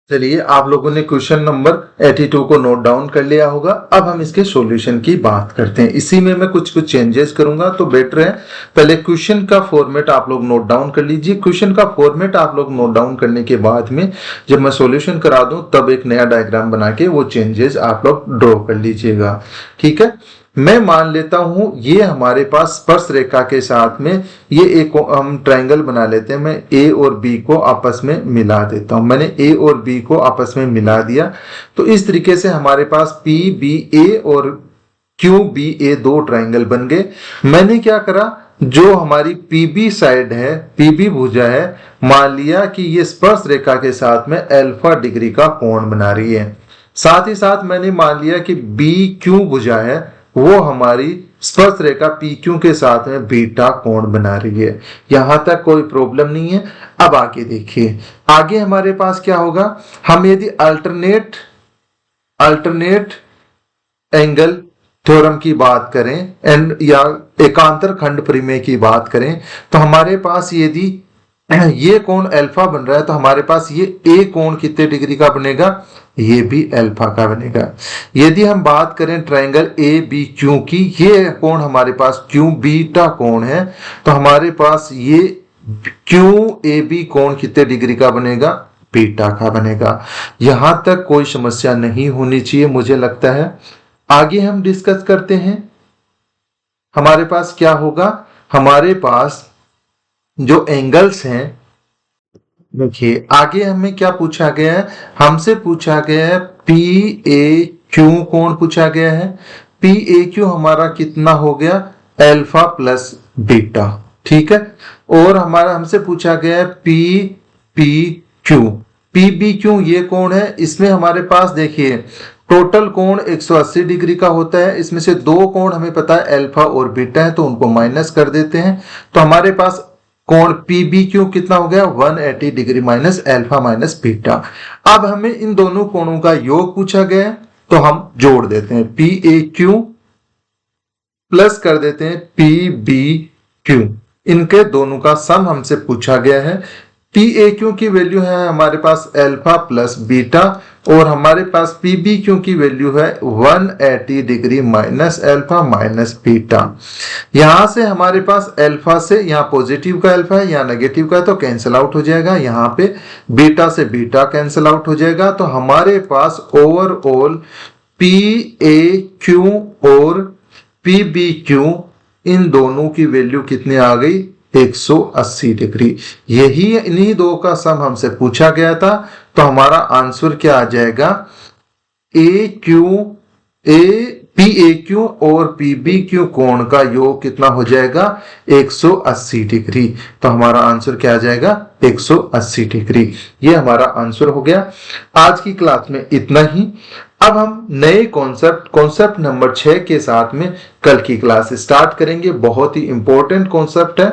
चलिए, आप लोगों ने क्वेश्चन नंबर 82 को नोट डाउन कर लिया होगा। अब हम इसके सॉल्यूशन की बात करते हैं। इसी में मैं कुछ चेंजेस करूंगा, तो बेटर है पहले क्वेश्चन का फॉर्मेट आप लोग नोट डाउन कर लीजिए। क्वेश्चन का फॉर्मेट आप लोग नोट डाउन करने के बाद में जब मैं सॉल्यूशन करा दूं तब एक नया डायग्राम बना के वो चेंजेस आप लोग ड्रॉ कर लीजिएगा, ठीक है। मैं मान लेता हूं ये हमारे पास स्पर्श रेखा के साथ में ये एक हम ट्रायंगल बना लेते हैं। मैं ए और बी को आपस में मिला देता हूं। मैंने ए और बी को आपस में मिला दिया, तो इस तरीके से हमारे पास पी बी ए और क्यू बी ए दो ट्रायंगल बन गए। मैंने क्या करा, जो हमारी पीबी साइड है, पीबी भुजा है, मान लिया कि ये स्पर्श रेखा के साथ में अल्फा डिग्री का कोण बना रही है। साथ ही साथ मैंने मान लिया कि बी क्यू भुजा है, वो हमारी स्पर्श रेखा पी क्यू के साथ में बीटा कोण बना रही है। यहां तक कोई प्रॉब्लम नहीं है। अब आगे देखिए, आगे हमारे पास क्या होगा, हम यदि अल्टरनेट एंगल थ्योरम की बात करें एंड या एकांतर खंड परिमेय की बात करें, तो हमारे पास यदि ये कोण अल्फा बन रहा है तो हमारे पास ये ए कोण कितने डिग्री का बनेगा, ये भी अल्फा का बनेगा। यदि हम बात करें ट्रायंगल ए बी क्यू की, ये कोण हमारे पास क्यू बीटा कोण है, तो हमारे पास ये क्यू ए बी कोण कितने डिग्री का बनेगा, बीटा का बनेगा। यहां तक कोई समस्या नहीं होनी चाहिए मुझे लगता है। आगे हम डिस्कस करते हैं, हमारे पास क्या होगा, हमारे पास जो एंगल्स हैं, देखिए आगे हमें क्या पूछा गया है, हमसे पूछा गया है पी ए क्यू कोण पूछा गया है। पी ए क्यू हमारा कितना हो गया, अल्फा प्लस बीटा, ठीक है। और हमारा हमसे पूछा गया है P P Q, P B Q ये कोण है। इसमें हमारे पास देखिए टोटल कोण 180 डिग्री का होता है, इसमें से दो कोण हमें पता है अल्फा और बीटा है, तो उनको माइनस कर देते हैं। तो हमारे पास कोण पी बी क्यू कितना हो गया, 180 degree minus alpha minus beta. अब हमें इन दोनों कोणों का योग पूछा गया है, तो हम जोड़ देते हैं पी ए क्यू प्लस कर देते हैं पी बी क्यू, इनके दोनों का सम हमसे पूछा गया है। पी ए क्यू की वैल्यू है हमारे पास अल्फा प्लस बीटा, और हमारे पास पी बी क्यू की वैल्यू है 180 degree minus alpha minus beta. यहां से हमारे पास अल्फा से, यहाँ पॉजिटिव का अल्फा है, यहाँ नेगेटिव का है, तो कैंसिल आउट हो जाएगा। यहाँ पे बीटा से बीटा कैंसिल आउट हो जाएगा। तो हमारे पास ओवरऑल पी ए क्यू और पी बी क्यू इन दोनों की वैल्यू कितनी आ गई, 180 डिग्री। यही इन्हीं दो का सम हमसे पूछा गया था, तो हमारा आंसर क्या आ जाएगा, ए PAQ और PBQ कोण का योग कितना हो जाएगा? 180 डिग्री। तो हमारा आंसर क्या आ जाएगा? 180 डिग्री। ये हमारा आंसर हो गया। आज की क्लास में इतना ही। अब हम नए कॉन्सेप्ट नंबर 6 के साथ में कल की क्लास स्टार्ट करेंगे। बहुत ही इंपॉर्टेंट कॉन्सेप्ट है,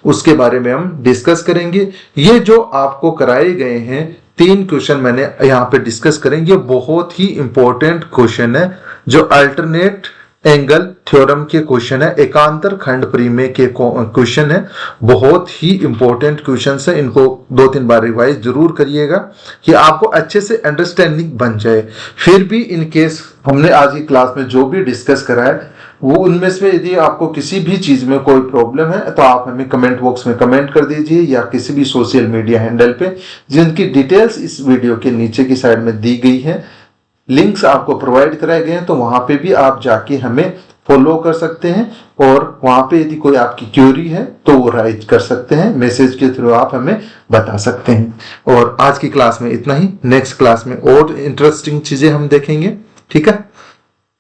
उसके बारे में हम डिस्कस करेंगे। ये जो आपको कराए गए हैं 3 क्वेश्चन मैंने यहाँ पे डिस्कस करेंगे, बहुत ही इंपॉर्टेंट क्वेश्चन है, जो अल्टरनेट एंगल थ्योरम के क्वेश्चन है, एकांतर खंड परिमेय के क्वेश्चन है। बहुत ही इंपॉर्टेंट क्वेश्चन है, इनको 2-3 बार रिवाइज जरूर करिएगा कि आपको अच्छे से अंडरस्टैंडिंग बन जाए। फिर भी इन केस हमने आज की क्लास में जो भी डिस्कस करा है वो उनमें से यदि आपको किसी भी चीज में कोई प्रॉब्लम है तो आप हमें कमेंट बॉक्स में कमेंट कर दीजिए, या किसी भी सोशल मीडिया हैंडल पे, जिनकी डिटेल्स इस वीडियो के नीचे की साइड में दी गई है। लिंक्स आपको प्रोवाइड कराए गए हैं, तो वहां पे भी आप जाके हमें फॉलो कर सकते हैं, और वहां पे यदि कोई आपकी क्वेरी है तो वो राइज कर सकते हैं, मैसेज के थ्रू आप हमें बता सकते हैं। और आज की क्लास में इतना ही। नेक्स्ट क्लास में और इंटरेस्टिंग चीजें हम देखेंगे। ठीक है।